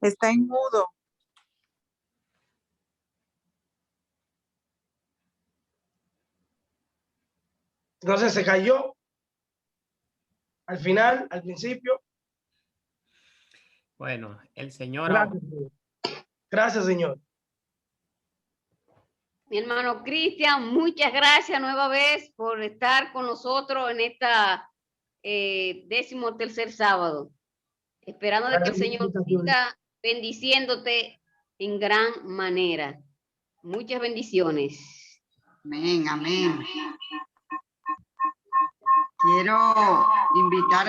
Está en mudo. Entonces se cayó al final, al principio. Bueno, el Señor... Gracias, gracias, Señor. Mi hermano Cristian, muchas gracias nueva vez por estar con nosotros en esta 13º sábado. Esperando de que el Señor siga bendiciéndote en gran manera. Muchas bendiciones. Amén, amén. Quiero invitar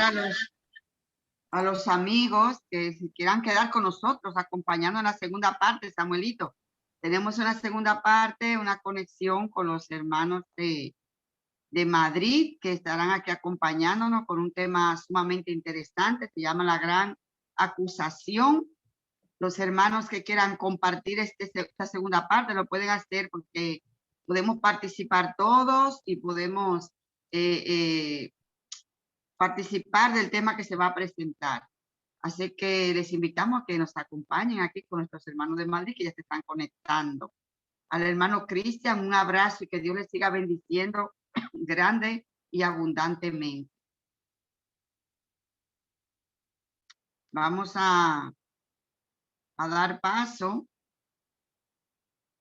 a los amigos que si quieran quedar con nosotros, acompañando en la segunda parte, Samuelito. Tenemos una segunda parte, una conexión con los hermanos de Madrid, que estarán aquí acompañándonos con un tema sumamente interesante, se llama la gran acusación. Los hermanos que quieran compartir esta segunda parte lo pueden hacer porque podemos participar todos y podemos participar del tema que se va a presentar. Así que les invitamos a que nos acompañen aquí con nuestros hermanos de Madrid que ya se están conectando. Al hermano Cristian, un abrazo y que Dios les siga bendiciendo grande y abundantemente. Vamos a dar paso,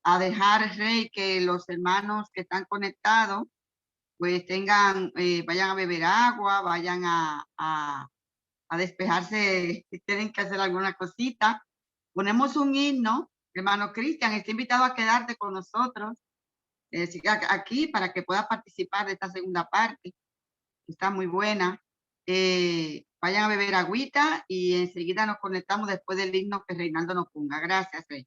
a dejar, Rey, que los hermanos que están conectados pues tengan, vayan a beber agua, vayan a despejarse, si tienen que hacer alguna cosita. Ponemos un himno, hermano Cristian, está invitado a quedarte con nosotros aquí para que pueda participar de esta segunda parte, está muy buena. Vayan a beber agüita y enseguida nos conectamos después del himno que Reinaldo nos ponga. Gracias, Rey.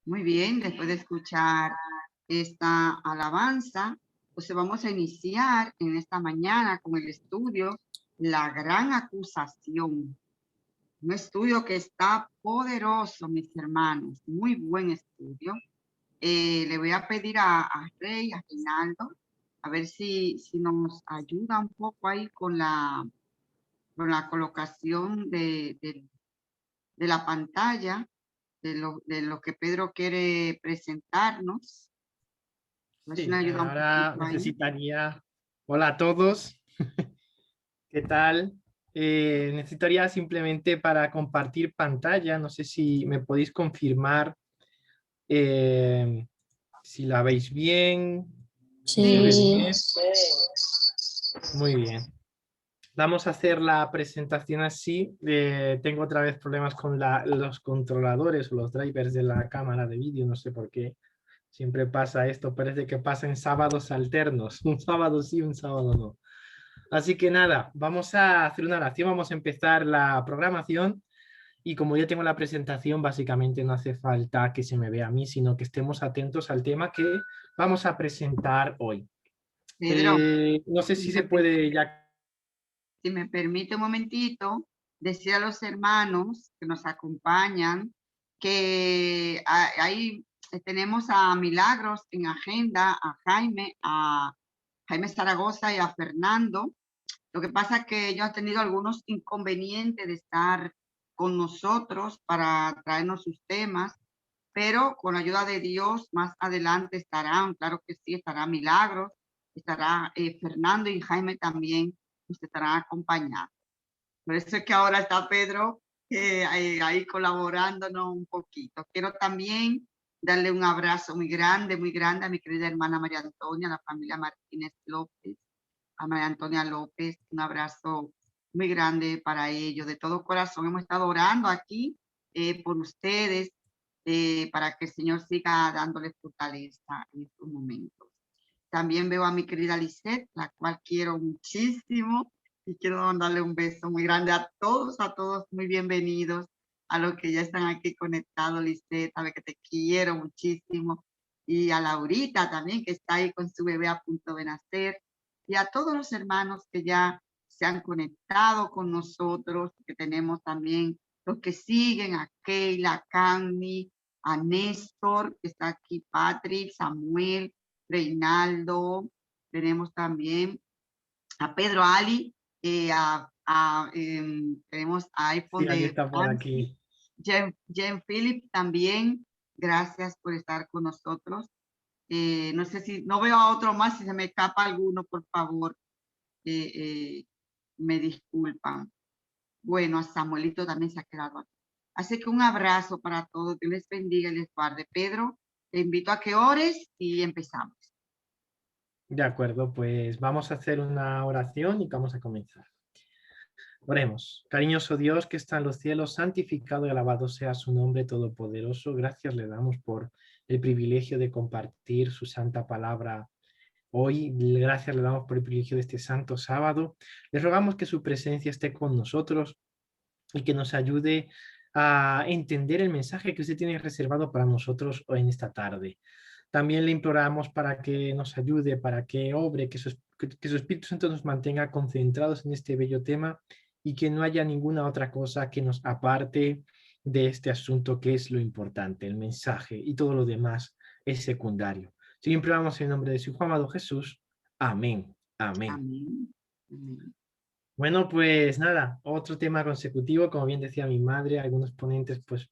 Muy bien, después de escuchar esta alabanza, pues vamos a iniciar en esta mañana con el estudio La Gran Acusación. Un estudio que está poderoso, mis hermanos, muy buen estudio. Le voy a pedir a Rey, a Reinaldo, a ver si nos ayuda un poco ahí con la colocación de la pantalla, de lo que Pedro quiere presentarnos. A ver si Sí, nos ayuda un ahora poquito ahí. necesitaría... Hola a todos, ¿qué tal? Necesitaría simplemente para compartir pantalla, no sé si me podéis confirmar si la veis bien, si se ve Sí. bien. Muy bien. Vamos a hacer la presentación así. Tengo otra vez problemas con los controladores o los drivers de la cámara de vídeo, no sé por qué. Siempre pasa esto, parece que pasa en sábados alternos, un sábado sí, un sábado no. Así que nada, vamos a hacer una oración, vamos a empezar la programación y como ya tengo la presentación, básicamente no hace falta que se me vea a mí, sino que estemos atentos al tema que vamos a presentar hoy. Pedro, No sé si se puede ya... si me permite un momentito, decir a los hermanos que nos acompañan que ahí tenemos a Milagros en agenda, a Jaime Zaragoza y a Fernando. Lo que pasa es que ellos han tenido algunos inconvenientes de estar con nosotros para traernos sus temas, pero con la ayuda de Dios más adelante estarán, claro que sí, estará Milagros, estará Fernando y Jaime también nos estarán acompañando. Por eso es que ahora está Pedro ahí colaborándonos un poquito. Quiero también darle un abrazo muy grande a mi querida hermana María Antonia, a la familia Martínez López, a María Antonia López, un abrazo muy grande para ellos. De todo corazón hemos estado orando aquí por ustedes para que el Señor siga dándoles fortaleza en estos momentos. También veo a mi querida Lisette, la cual quiero muchísimo y quiero mandarle un beso muy grande a todos muy bienvenidos a los que ya están aquí conectados. Lisette, sabe que te quiero muchísimo, y a Laurita también, que está ahí con su bebé a punto de nacer, y a todos los hermanos que ya se han conectado con nosotros, que tenemos también los que siguen, a Keila, a Cami, a Néstor, que está aquí, Patrick, Samuel, Reinaldo, tenemos también a Pedro Ali, tenemos a iPhone Sí, aquí de está por aquí. Jen Philip también, gracias por estar con nosotros. No sé si, no veo a otro más, si se me escapa alguno, por favor, me disculpan. Bueno, a Samuelito también se ha quedado aquí. Así que un abrazo para todos, que les bendiga y les guarde. Pedro, te invito a que ores y empezamos. De acuerdo, pues vamos a hacer una oración y vamos a comenzar. Oremos. Cariñoso Dios que está en los cielos, santificado y alabado sea su nombre todopoderoso. Gracias le damos por el privilegio de compartir su santa palabra hoy. Gracias le damos por el privilegio de este santo sábado. Le rogamos que su presencia esté con nosotros y que nos ayude a entender el mensaje que usted tiene reservado para nosotros hoy en esta tarde. También le imploramos para que nos ayude, para que obre, que su Espíritu Santo nos mantenga concentrados en este bello tema y que no haya ninguna otra cosa que nos aparte de este asunto que es lo importante, el mensaje, y todo lo demás es secundario. Si lo imploramos en el nombre de su Hijo amado Jesús. Amén. Amén. Amén. Amén. Bueno, pues nada, otro tema consecutivo, como bien decía mi madre, algunos ponentes, pues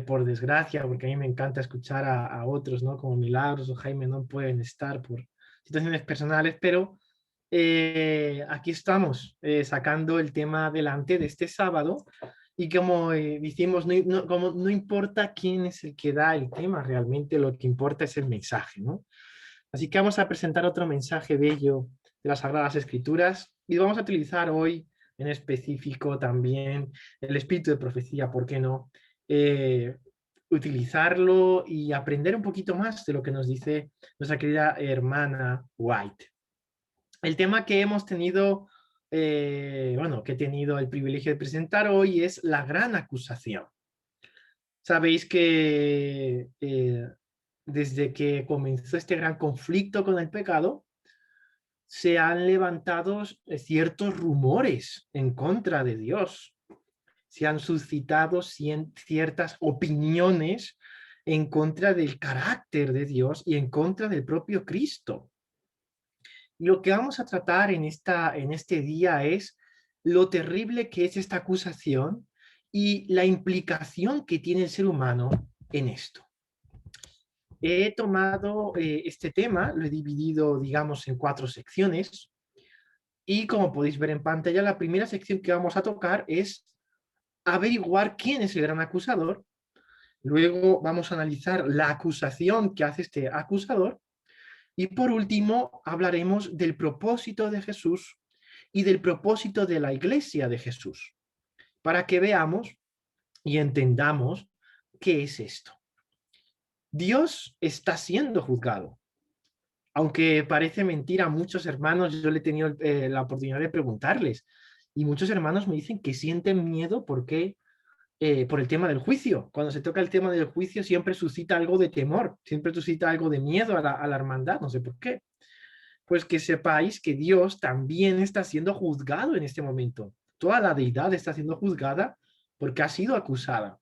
por desgracia, porque a mí me encanta escuchar a otros, ¿no? Como Milagros o Jaime no pueden estar por situaciones personales, pero aquí estamos sacando el tema adelante de este sábado y como decimos, como no importa quién es el que da el tema, realmente lo que importa es el mensaje, ¿no? Así que vamos a presentar otro mensaje bello de las Sagradas Escrituras y vamos a utilizar hoy en específico también el espíritu de profecía, ¿por qué no? Utilizarlo y aprender un poquito más de lo que nos dice nuestra querida hermana White. El tema que hemos tenido, bueno, que he tenido el privilegio de presentar hoy es la gran acusación. Sabéis que desde que comenzó este gran conflicto con el pecado, se han levantado ciertos rumores en contra de Dios. Se han suscitado ciertas opiniones en contra del carácter de Dios y en contra del propio Cristo. Y lo que vamos a tratar en este día es lo terrible que es esta acusación y la implicación que tiene el ser humano en esto. He tomado este tema, lo he dividido, digamos, en 4 secciones. Y como podéis ver en pantalla, la primera sección que vamos a tocar es averiguar quién es el gran acusador. Luego vamos a analizar la acusación que hace este acusador. Y por último, hablaremos del propósito de Jesús y del propósito de la Iglesia de Jesús, para que veamos y entendamos qué es esto. Dios está siendo juzgado. Aunque parece mentira a muchos hermanos, yo le he tenido la oportunidad de preguntarles, y muchos hermanos me dicen que sienten miedo porque, por el tema del juicio. Cuando se toca el tema del juicio siempre suscita algo de temor, siempre suscita algo de miedo a la hermandad, no sé por qué. Pues que sepáis que Dios también está siendo juzgado en este momento. Toda la deidad está siendo juzgada porque ha sido acusada.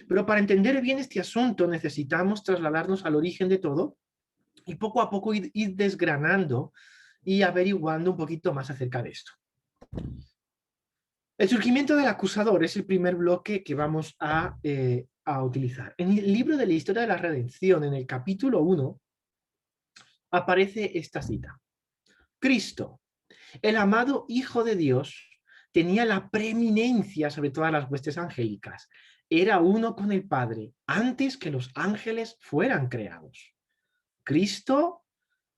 Pero para entender bien este asunto necesitamos trasladarnos al origen de todo y poco a poco ir desgranando y averiguando un poquito más acerca de esto. El surgimiento del acusador es el primer bloque que vamos a utilizar. En el libro de la historia de la redención, en el capítulo 1, aparece esta cita. Cristo, el amado Hijo de Dios, tenía la preeminencia sobre todas las huestes angélicas. Era uno con el Padre antes que los ángeles fueran creados. Cristo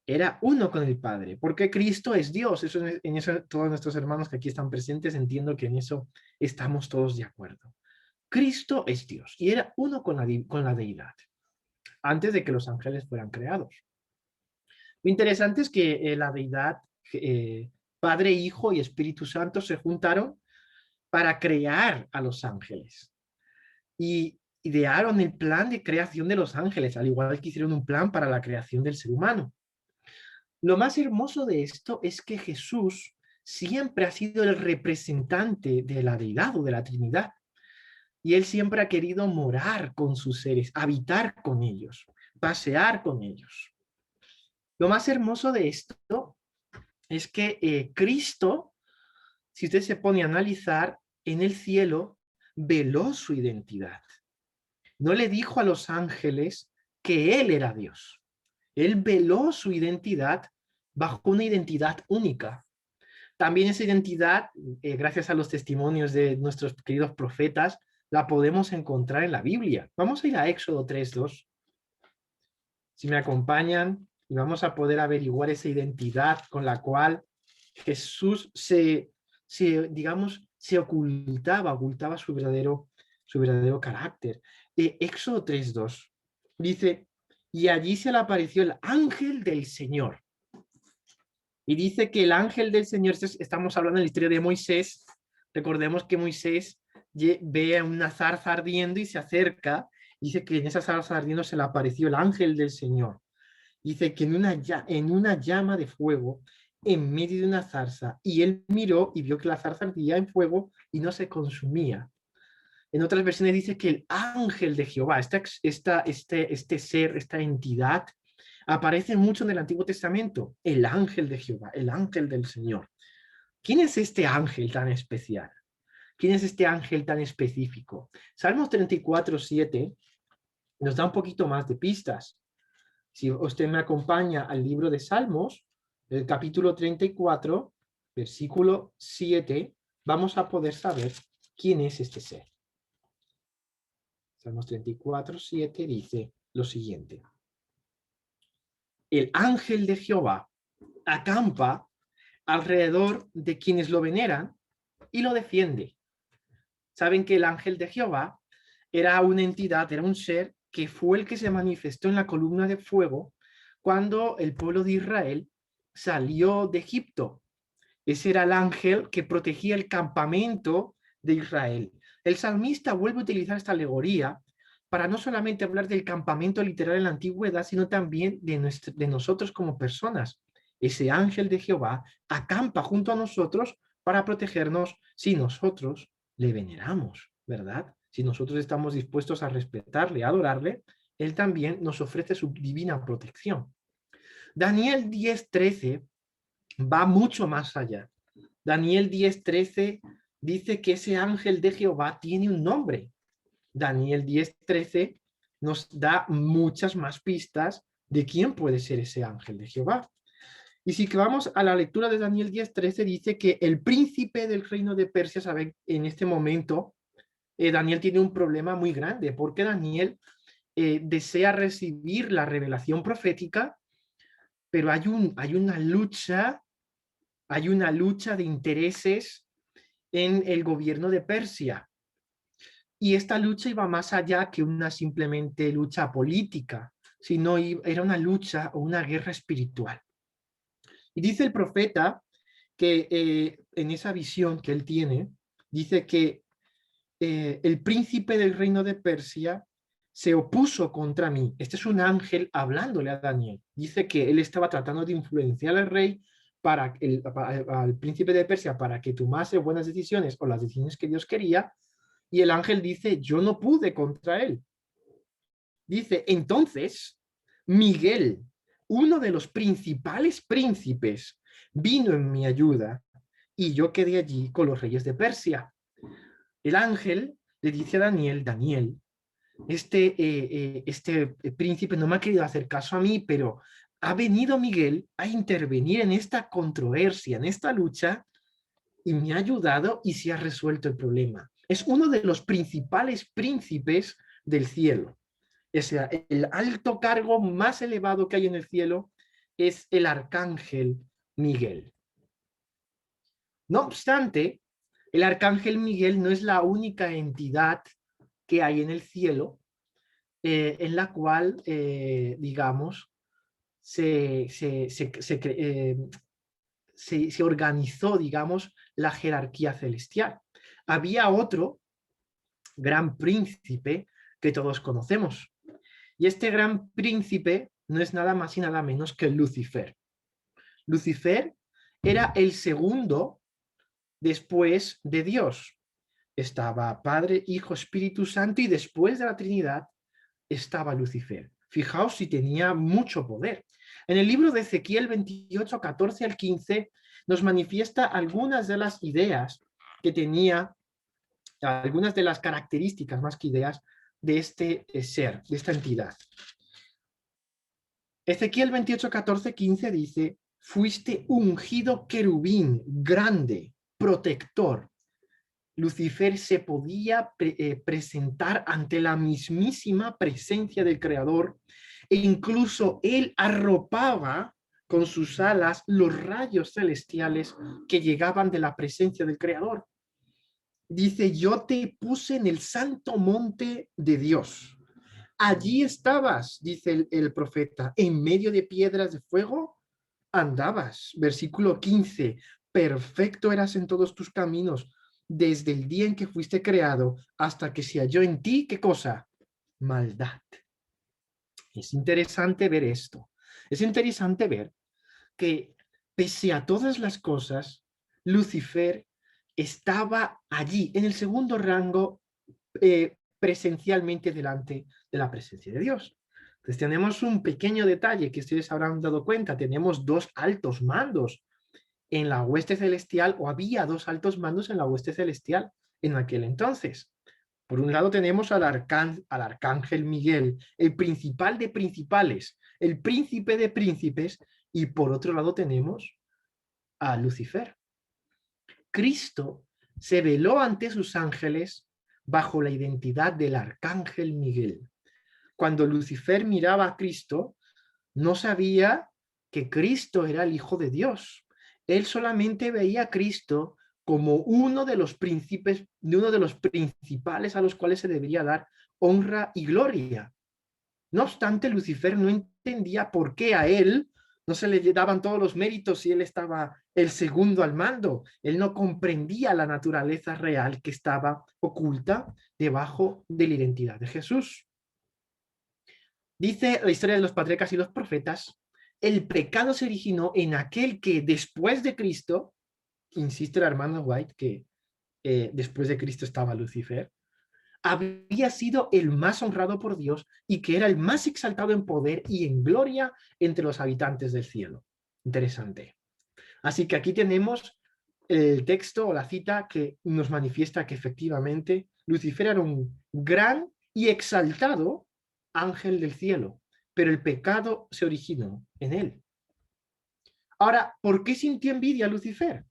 era uno con el Padre, porque Cristo es Dios. En eso todos nuestros hermanos que aquí están presentes, entiendo que en eso estamos todos de acuerdo. Cristo es Dios y era uno con la deidad, antes de que los ángeles fueran creados. Lo interesante es que la deidad, Padre, Hijo y Espíritu Santo se juntaron para crear a los ángeles. Y idearon el plan de creación de los ángeles, al igual que hicieron un plan para la creación del ser humano. Lo más hermoso de esto es que Jesús siempre ha sido el representante de la deidad o de la Trinidad. Y él siempre ha querido morar con sus seres, habitar con ellos, pasear con ellos. Lo más hermoso de esto es que Cristo, si usted se pone a analizar, en el cielo veló su identidad. No le dijo a los ángeles que él era Dios. Él veló su identidad bajo una identidad única. También esa identidad, gracias a los testimonios de nuestros queridos profetas, la podemos encontrar en la Biblia. Vamos a ir a Éxodo 3:2. Si me acompañan, y vamos a poder averiguar esa identidad con la cual Jesús se ocultaba su verdadero carácter. Éxodo 3:2 dice, y allí se le apareció el ángel del Señor. Y dice que el ángel del Señor, estamos hablando de la historia de Moisés, recordemos que Moisés ve a una zarza ardiendo y se acerca, dice que en esa zarza ardiendo se le apareció el ángel del Señor. Dice que en una llama de fuego, en medio de una zarza, y él miró y vio que la zarza ardía en fuego y no se consumía. En otras versiones dice que el ángel de Jehová, este ser, esta entidad, aparece mucho en el Antiguo Testamento. El ángel de Jehová, el ángel del Señor. ¿Quién es este ángel tan especial? ¿Quién es este ángel tan específico? Salmos 34:7 nos da un poquito más de pistas. Si usted me acompaña al libro de Salmos, el capítulo 34, versículo 7, vamos a poder saber quién es este ser. Salmos 34:7 dice lo siguiente. El ángel de Jehová acampa alrededor de quienes lo veneran y lo defiende. Saben que el ángel de Jehová era una entidad, era un ser que fue el que se manifestó en la columna de fuego cuando el pueblo de Israel salió de Egipto. Ese era el ángel que protegía el campamento de Israel. El salmista vuelve a utilizar esta alegoría para no solamente hablar del campamento literal en la antigüedad, sino también de nosotros como personas. Ese ángel de Jehová acampa junto a nosotros para protegernos si nosotros le veneramos, ¿verdad? Si nosotros estamos dispuestos a respetarle, a adorarle, él también nos ofrece su divina protección. Daniel 10:13 va mucho más allá. Daniel 10:13 dice que ese ángel de Jehová tiene un nombre. Daniel 10:13 nos da muchas más pistas de quién puede ser ese ángel de Jehová. Y si vamos a la lectura de Daniel 10:13, dice que el príncipe del reino de Persia, sabe, en este momento, Daniel tiene un problema muy grande, porque Daniel desea recibir la revelación profética, pero hay una lucha de intereses en el gobierno de Persia. Y esta lucha iba más allá que una simplemente lucha política, sino era una lucha o una guerra espiritual. Y dice el profeta que en esa visión que él tiene, dice que el príncipe del reino de Persia se opuso contra mí. Este es un ángel hablándole a Daniel. Dice que él estaba tratando de influenciar al rey al príncipe de Persia para que tomase buenas decisiones o las decisiones que Dios quería. Y el ángel dice, yo no pude contra él. Dice, entonces, Miguel, uno de los principales príncipes, vino en mi ayuda y yo quedé allí con los reyes de Persia. El ángel le dice a Daniel, Daniel, este príncipe no me ha querido hacer caso a mí, pero ha venido Miguel a intervenir en esta controversia, en esta lucha, y me ha ayudado y se ha resuelto el problema. Es uno de los principales príncipes del cielo. O sea, el alto cargo más elevado que hay en el cielo es el arcángel Miguel. No obstante, el arcángel Miguel no es la única entidad que hay en el cielo en la cual, digamos, se organizó, digamos, la jerarquía celestial. Había otro gran príncipe que todos conocemos. Y este gran príncipe no es nada más y nada menos que Lucifer. Lucifer era el segundo después de Dios. Estaba Padre, Hijo, Espíritu Santo, y después de la Trinidad estaba Lucifer. Fijaos si tenía mucho poder. En el libro de Ezequiel 28, 14 al 15, nos manifiesta algunas de las ideas que tenía, algunas de las características más que ideas de este ser, de esta entidad. Ezequiel 28, 14, 15 dice, fuiste ungido querubín, grande, protector. Lucifer se podía presentar ante la mismísima presencia del Creador, e incluso él arropaba con sus alas los rayos celestiales que llegaban de la presencia del Creador. Dice, yo te puse en el santo monte de Dios. Allí estabas, dice el profeta, en medio de piedras de fuego andabas. Versículo 15, perfecto eras en todos tus caminos, desde el día en que fuiste creado hasta que se halló en ti, ¿qué cosa? Maldad. Es interesante ver esto. Es interesante ver que pese a todas las cosas, Lucifer estaba allí, en el segundo rango, presencialmente delante de la presencia de Dios. Entonces tenemos un pequeño detalle que ustedes habrán dado cuenta. Tenemos dos altos mandos en la hueste celestial, o había dos altos mandos en la hueste celestial en aquel entonces. Por un lado tenemos al arcángel Miguel, el principal de principales, el príncipe de príncipes, y por otro lado tenemos a Lucifer. Cristo se veló ante sus ángeles bajo la identidad del arcángel Miguel. Cuando Lucifer miraba a Cristo, no sabía que Cristo era el Hijo de Dios. Él solamente veía a Cristo como uno de los príncipes, uno de los principales a los cuales se debería dar honra y gloria. No obstante, Lucifer no entendía por qué a él no se le daban todos los méritos si él estaba el segundo al mando. Él no comprendía la naturaleza real que estaba oculta debajo de la identidad de Jesús. Dice la historia de los patriarcas y los profetas, el pecado se originó en aquel que después de Cristo, insiste la hermana White que después de Cristo estaba Lucifer, había sido el más honrado por Dios y que era el más exaltado en poder y en gloria entre los habitantes del cielo. Interesante. Así que aquí tenemos el texto o la cita que nos manifiesta que efectivamente Lucifer era un gran y exaltado ángel del cielo, pero el pecado se originó en él. Ahora, ¿por qué sintió envidia Lucifer?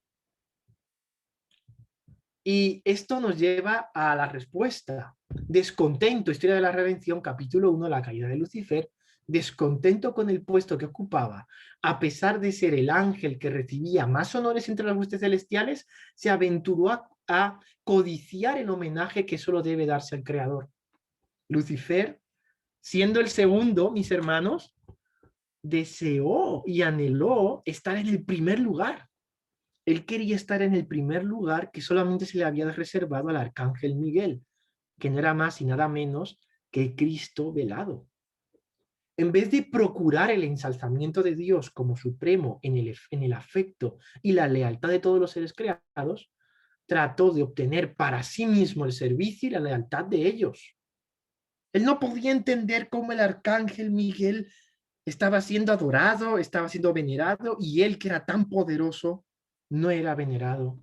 Y esto nos lleva a la respuesta. Descontento, historia de la redención, capítulo 1, la caída de Lucifer, descontento con el puesto que ocupaba, a pesar de ser el ángel que recibía más honores entre las huestes celestiales, se aventuró a codiciar el homenaje que solo debe darse al Creador. Lucifer, siendo el segundo, mis hermanos, deseó y anheló estar en el primer lugar. Él quería estar en el primer lugar que solamente se le había reservado al arcángel Miguel, que no era más y nada menos que Cristo velado. En vez de procurar el ensalzamiento de Dios como supremo en el afecto y la lealtad de todos los seres creados, trató de obtener para sí mismo el servicio y la lealtad de ellos. Él no podía entender cómo el arcángel Miguel estaba siendo adorado, estaba siendo venerado, y él, que era tan poderoso, no era venerado,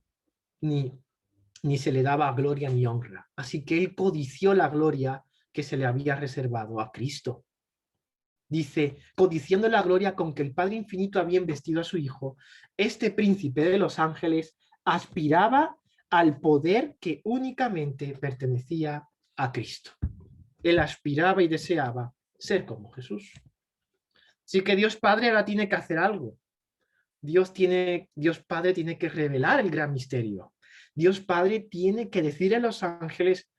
ni se le daba gloria ni honra. Así que él codició la gloria que se le había reservado a Cristo. Dice, codiciando la gloria con que el Padre Infinito había investido a su Hijo, este príncipe de los ángeles aspiraba al poder que únicamente pertenecía a Cristo. Él aspiraba y deseaba ser como Jesús. Así que Dios Padre ahora tiene que hacer algo. Dios Padre tiene que revelar el gran misterio. Dios Padre tiene que decir a los ángeles,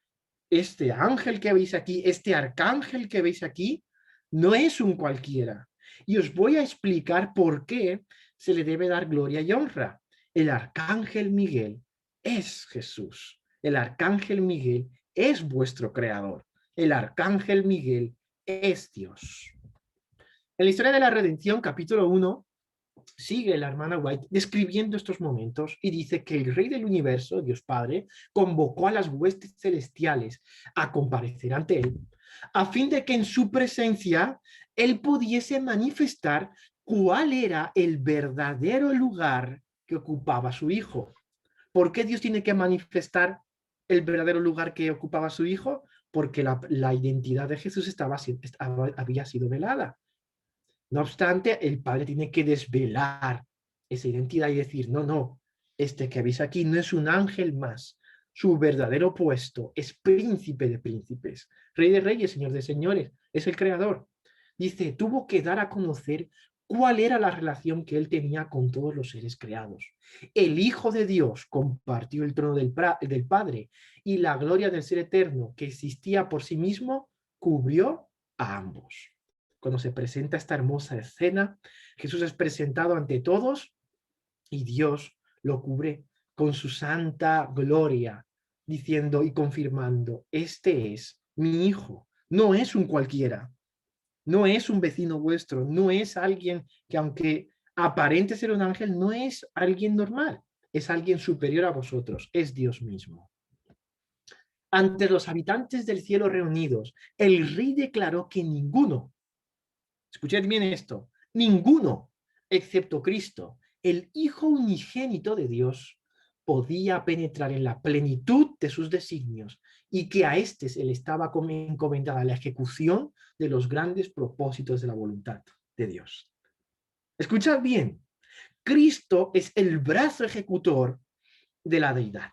este ángel que veis aquí, este arcángel que veis aquí, no es un cualquiera. Y os voy a explicar por qué se le debe dar gloria y honra. El arcángel Miguel es Jesús. El arcángel Miguel es vuestro creador. El arcángel Miguel es Dios. En la historia de la redención, capítulo 1, sigue la hermana White describiendo estos momentos y dice que el Rey del Universo, Dios Padre, convocó a las huestes celestiales a comparecer ante él, a fin de que en su presencia él pudiese manifestar cuál era el verdadero lugar que ocupaba su Hijo. ¿Por qué Dios tiene que manifestar el verdadero lugar que ocupaba su Hijo? Porque la identidad de Jesús había sido velada. No obstante, el Padre tiene que desvelar esa identidad y decir, no, este que veis aquí no es un ángel más. Su verdadero puesto es príncipe de príncipes, rey de reyes, señor de señores, es el creador. Dice, tuvo que dar a conocer cuál era la relación que él tenía con todos los seres creados. El Hijo de Dios compartió el trono del Padre, y la gloria del Ser Eterno, que existía por sí mismo, cubrió a ambos. Cuando se presenta esta hermosa escena, Jesús es presentado ante todos y Dios lo cubre con su santa gloria, diciendo y confirmando, este es mi Hijo, no es un cualquiera, no es un vecino vuestro, no es alguien que, aunque aparente ser un ángel, no es alguien normal, es alguien superior a vosotros, es Dios mismo. Ante los habitantes del cielo reunidos, el rey declaró que ninguno, escuchad bien esto, ninguno, excepto Cristo, el Hijo unigénito de Dios, podía penetrar en la plenitud de sus designios, y que a éste se le estaba encomendada la ejecución de los grandes propósitos de la voluntad de Dios. Escuchad bien, Cristo es el brazo ejecutor de la deidad.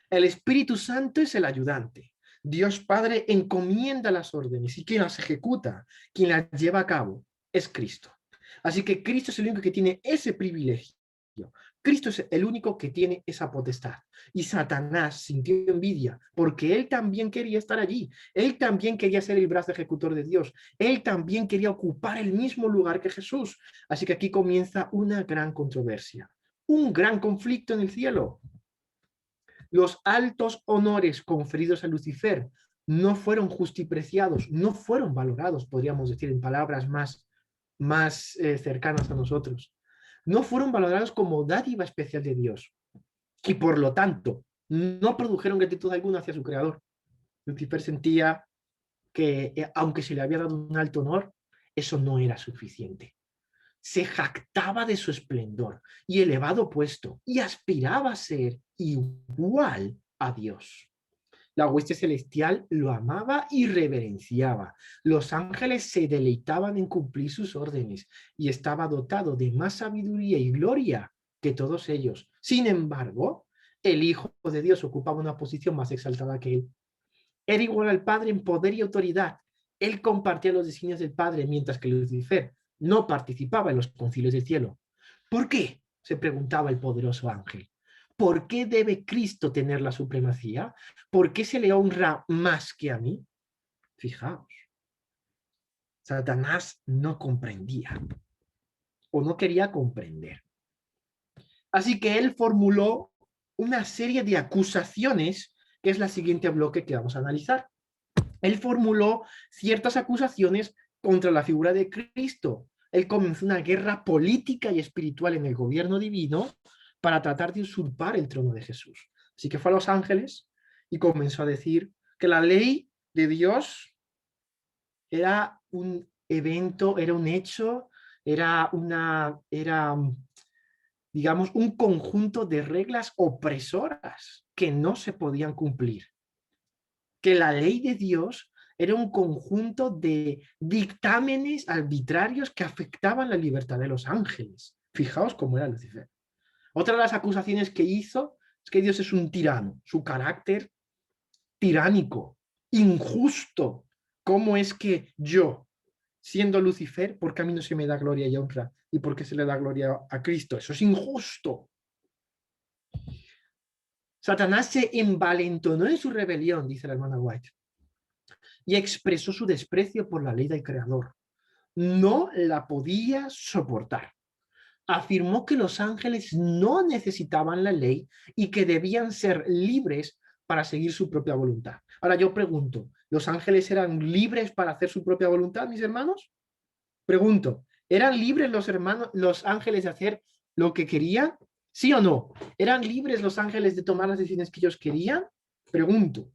El Espíritu Santo es el ayudante. Dios Padre encomienda las órdenes y quien las ejecuta, quien las lleva a cabo, es Cristo. Así que Cristo es el único que tiene ese privilegio. Cristo es el único que tiene esa potestad. Y Satanás sintió envidia porque él también quería estar allí. Él también quería ser el brazo ejecutor de Dios. Él también quería ocupar el mismo lugar que Jesús. Así que aquí comienza una gran controversia, un gran conflicto en el cielo. Los altos honores conferidos a Lucifer no fueron justipreciados, no fueron valorados, podríamos decir en palabras más cercanas a nosotros. No fueron valorados como dádiva especial de Dios. Y por lo tanto, no produjeron gratitud alguna hacia su creador. Lucifer sentía que, aunque se le había dado un alto honor, eso no era suficiente. Se jactaba de su esplendor y elevado puesto y aspiraba a ser igual a Dios. La hueste celestial lo amaba y reverenciaba. Los ángeles se deleitaban en cumplir sus órdenes y estaba dotado de más sabiduría y gloria que todos ellos. Sin embargo, el Hijo de Dios ocupaba una posición más exaltada que él. Era igual al Padre en poder y autoridad. Él compartía los designios del Padre, mientras que Lucifer no participaba en los concilios del cielo. ¿Por qué?, se preguntaba el poderoso ángel. ¿Por qué debe Cristo tener la supremacía? ¿Por qué se le honra más que a mí? Fijaos, Satanás no comprendía o no quería comprender. Así que él formuló una serie de acusaciones, que es la siguiente bloque que vamos a analizar. Él formuló ciertas acusaciones contra la figura de Cristo. Él comenzó una guerra política y espiritual en el gobierno divino para tratar de usurpar el trono de Jesús. Así que fue a los ángeles y comenzó a decir que la ley de Dios era un evento, era un hecho, era digamos, un conjunto de reglas opresoras que no se podían cumplir. Que la ley de Dios era un conjunto de dictámenes arbitrarios que afectaban la libertad de los ángeles. Fijaos cómo era Lucifer. Otra de las acusaciones que hizo es que Dios es un tirano, su carácter tiránico, injusto. ¿Cómo es que yo, siendo Lucifer, por qué a mí no se me da gloria y honra? ¿Y por qué se le da gloria a Cristo? Eso es injusto. Satanás se envalentonó en su rebelión, dice la hermana White, y expresó su desprecio por la ley del Creador. No la podía soportar. Afirmó que los ángeles no necesitaban la ley y que debían ser libres para seguir su propia voluntad. Ahora yo pregunto, ¿los ángeles eran libres para hacer su propia voluntad, mis hermanos? Pregunto, ¿eran libres los ángeles de hacer lo que querían? ¿Sí o no? ¿Eran libres los ángeles de tomar las decisiones que ellos querían? Pregunto,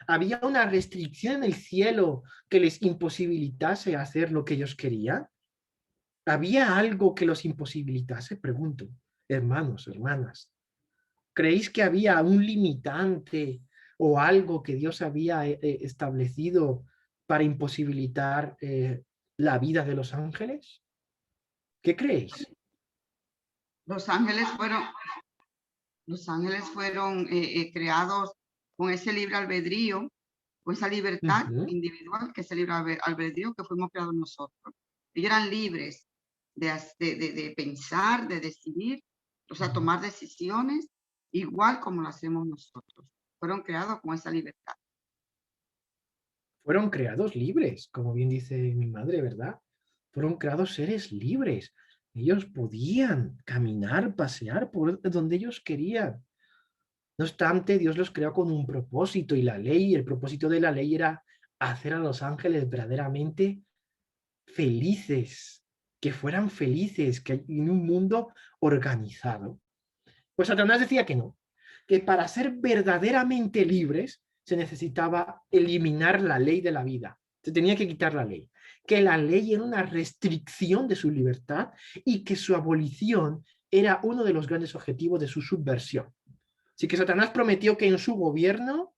¿había una restricción en el cielo que les imposibilitase hacer lo que ellos querían? ¿Había algo que los imposibilitase? Pregunto, hermanos, hermanas. ¿Creéis que había un limitante o algo que Dios había establecido para imposibilitar la vida de los ángeles? ¿Qué creéis? Los ángeles fueron creados con ese libre albedrío, con esa libertad individual, que es el libre albedrío que fuimos creados nosotros. Ellos eran libres de pensar, de decidir, o sea, tomar decisiones, igual como lo hacemos nosotros. Fueron creados con esa libertad. Fueron creados libres, como bien dice mi madre, ¿verdad? Fueron creados seres libres. Ellos podían caminar, pasear por donde ellos querían. No obstante, Dios los creó con un propósito y el propósito de la ley era hacer a los ángeles verdaderamente felices, que fueran felices, que en un mundo organizado. Pues Satanás decía que no, que para ser verdaderamente libres se necesitaba eliminar la ley de la vida, se tenía que quitar la ley, que la ley era una restricción de su libertad y que su abolición era uno de los grandes objetivos de su subversión. Así que Satanás prometió que en su gobierno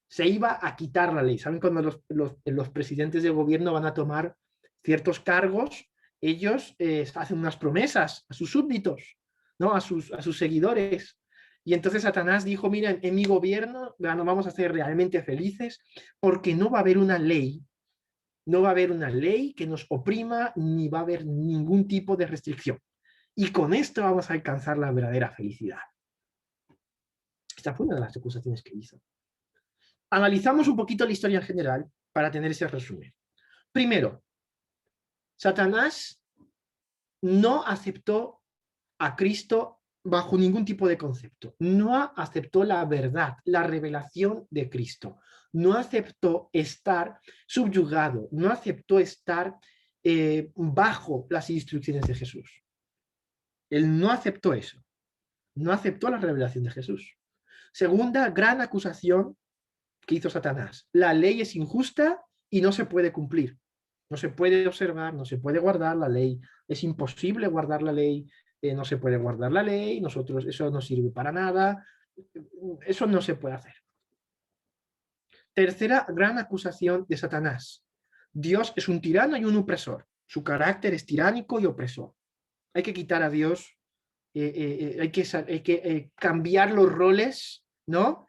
se iba a quitar la ley. ¿Saben cuando los presidentes del gobierno van a tomar ciertos cargos? Ellos hacen unas promesas a sus súbditos, ¿no? A sus seguidores. Y entonces Satanás dijo, miren, en mi gobierno nos vamos a hacer realmente felices porque no va a haber una ley, no va a haber una ley que nos oprima ni va a haber ningún tipo de restricción. Y con esto vamos a alcanzar la verdadera felicidad. Esta fue una de las acusaciones que hizo. Analizamos un poquito la historia en general para tener ese resumen. Primero, Satanás no aceptó a Cristo bajo ningún tipo de concepto. No aceptó la verdad, la revelación de Cristo. No aceptó estar subyugado, no aceptó estar bajo las instrucciones de Jesús. Él no aceptó eso. No aceptó la revelación de Jesús. Segunda gran acusación que hizo Satanás. La ley es injusta y no se puede cumplir. No se puede observar, no se puede guardar la ley. Es imposible guardar la ley. No se puede guardar la ley. Nosotros, eso no sirve para nada. Eso no se puede hacer. Tercera gran acusación de Satanás. Dios es un tirano y un opresor. Su carácter es tiránico y opresor. Hay que quitar a Dios. Hay que cambiar los roles, ¿no?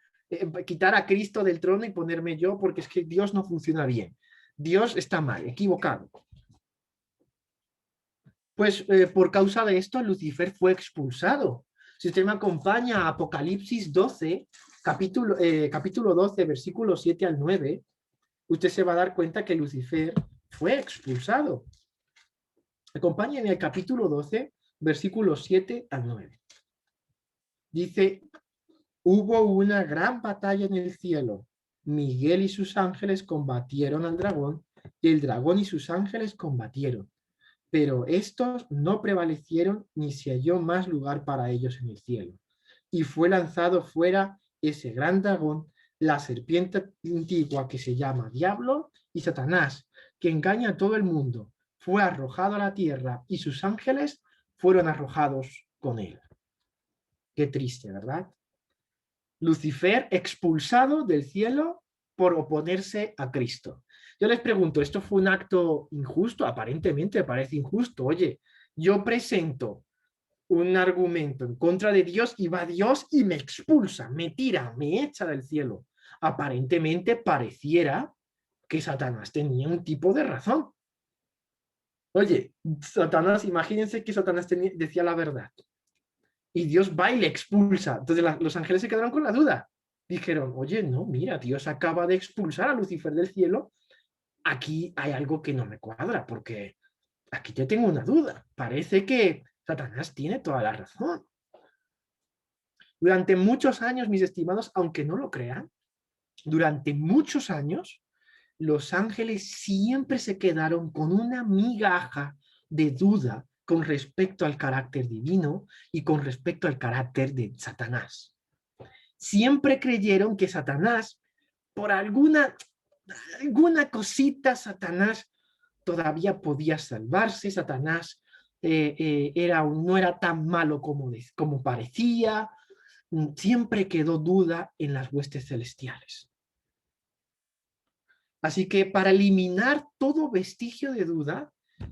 Quitar a Cristo del trono y ponerme yo, porque es que Dios no funciona bien. Dios está mal, equivocado. Pues por causa de esto, Lucifer fue expulsado. Si usted me acompaña a Apocalipsis 12, capítulo 12, versículos 7 al 9, usted se va a dar cuenta que Lucifer fue expulsado. Acompáñenme al capítulo 12, versículos 7 al 9. Dice: hubo una gran batalla en el cielo. Miguel y sus ángeles combatieron al dragón, y el dragón y sus ángeles combatieron. Pero estos no prevalecieron, ni se halló más lugar para ellos en el cielo. Y fue lanzado fuera ese gran dragón, la serpiente antigua que se llama Diablo y Satanás, que engaña a todo el mundo. Fue arrojado a la tierra y sus ángeles fueron arrojados con él. Qué triste, ¿verdad? Lucifer expulsado del cielo por oponerse a Cristo. Yo les pregunto, ¿esto fue un acto injusto? Aparentemente parece injusto. Oye, yo presento un argumento en contra de Dios y va Dios y me expulsa, me tira, me echa del cielo. Aparentemente pareciera que Satanás tenía un tipo de razón. Oye, Satanás, imagínense que Satanás decía la verdad. Y Dios va y le expulsa. Entonces los ángeles se quedaron con la duda. Dijeron, oye, no, mira, Dios acaba de expulsar a Lucifer del cielo. Aquí hay algo que no me cuadra, porque aquí yo tengo una duda. Parece que Satanás tiene toda la razón. Durante muchos años, mis estimados, aunque no lo crean, durante muchos años, los ángeles siempre se quedaron con una migaja de duda con respecto al carácter divino y con respecto al carácter de Satanás. Siempre creyeron que Satanás, por alguna cosita, Satanás todavía podía salvarse. Satanás no era tan malo como parecía. Siempre quedó duda en las huestes celestiales. Así que para eliminar todo vestigio de duda,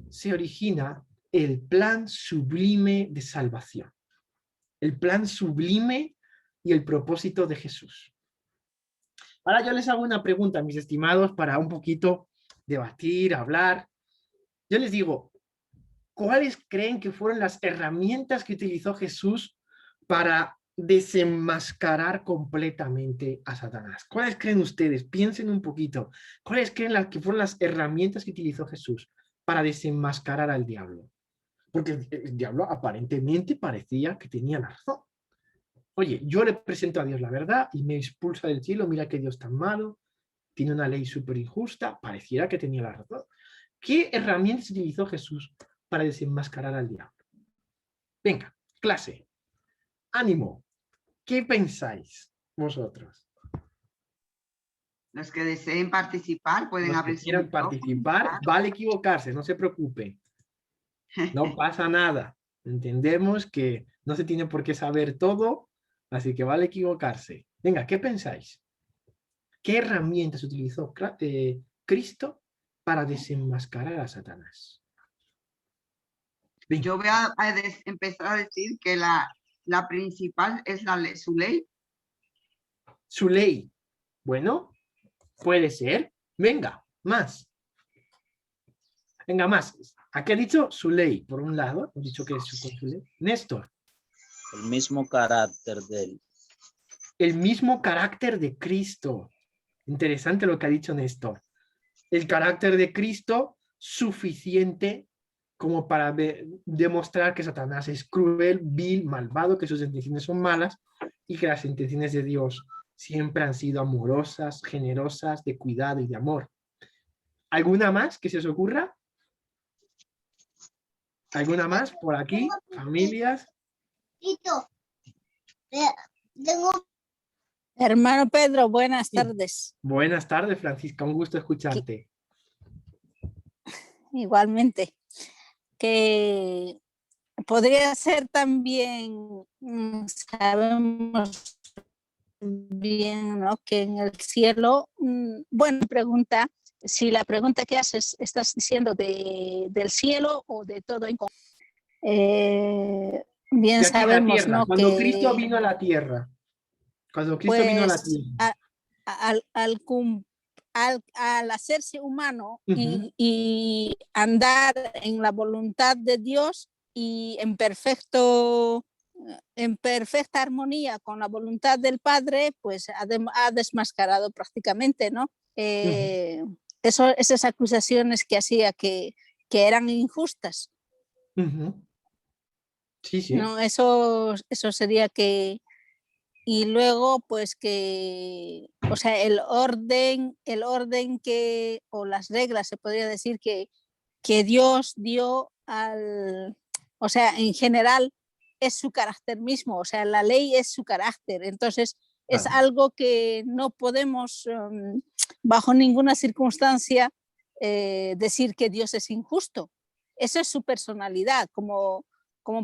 se origina el plan sublime de salvación. El plan sublime y el propósito de Jesús. Ahora yo les hago una pregunta, mis estimados, para un poquito debatir, hablar. Yo les digo, ¿cuáles creen que fueron las herramientas que utilizó Jesús para desenmascarar completamente a Satanás? ¿Cuáles creen ustedes? Piensen un poquito. ¿Cuáles creen que fueron las herramientas que utilizó Jesús para desenmascarar al diablo? Porque el diablo aparentemente parecía que tenía la razón. Oye, yo le presento a Dios la verdad y me expulsa del cielo. Mira que Dios tan malo, tiene una ley súper injusta. Pareciera que tenía la razón. ¿Qué herramientas utilizó Jesús para desenmascarar al diablo? Venga, clase. Ánimo. ¿Qué pensáis vosotros? Los que deseen participar pueden Los que abrir su quieran micrófono. participar, vale equivocarse, no se preocupe. No pasa nada. Entendemos que no se tiene por qué saber todo, así que vale equivocarse. Venga, ¿qué pensáis? ¿Qué herramientas utilizó Cristo para desenmascarar a Satanás? Venga. Yo voy a empezar a decir que la principal es su ley. Su ley. Bueno, puede ser. Venga, más. Venga, más. Aquí ha dicho su ley, por un lado. Ha dicho que es su ley. Néstor. El mismo carácter de él. El mismo carácter de Cristo. Interesante lo que ha dicho Néstor. El carácter de Cristo suficiente como para demostrar que Satanás es cruel, vil, malvado, que sus intenciones son malas y que las intenciones de Dios siempre han sido amorosas, generosas, de cuidado y de amor. ¿Alguna más que se os ocurra? ¿Alguna más por aquí? ¿Familias? Hermano Pedro, buenas tardes. Buenas tardes, Francisca. Un gusto escucharte. Igualmente. Que podría ser también, sabemos bien, ¿no?, que en el cielo, bueno, pregunta, si la pregunta que haces estás diciendo del cielo o de todo en conjunto. Bien sabemos, ¿no?, cuando que Cristo vino a la tierra. Cuando Cristo vino a la tierra. Al hacerse humano y andar en la voluntad de Dios y en perfecta armonía con la voluntad del Padre, pues ha desmascarado prácticamente, ¿no? Esas acusaciones que hacía que eran injustas. Sí, sí. No, eso sería que... Y luego, pues que, o sea, el orden que, o las reglas, se podría decir que Dios dio o sea, en general es su carácter mismo, o sea, la ley es su carácter. Entonces, es algo que no podemos, bajo ninguna circunstancia, decir que Dios es injusto. Eso es su personalidad, como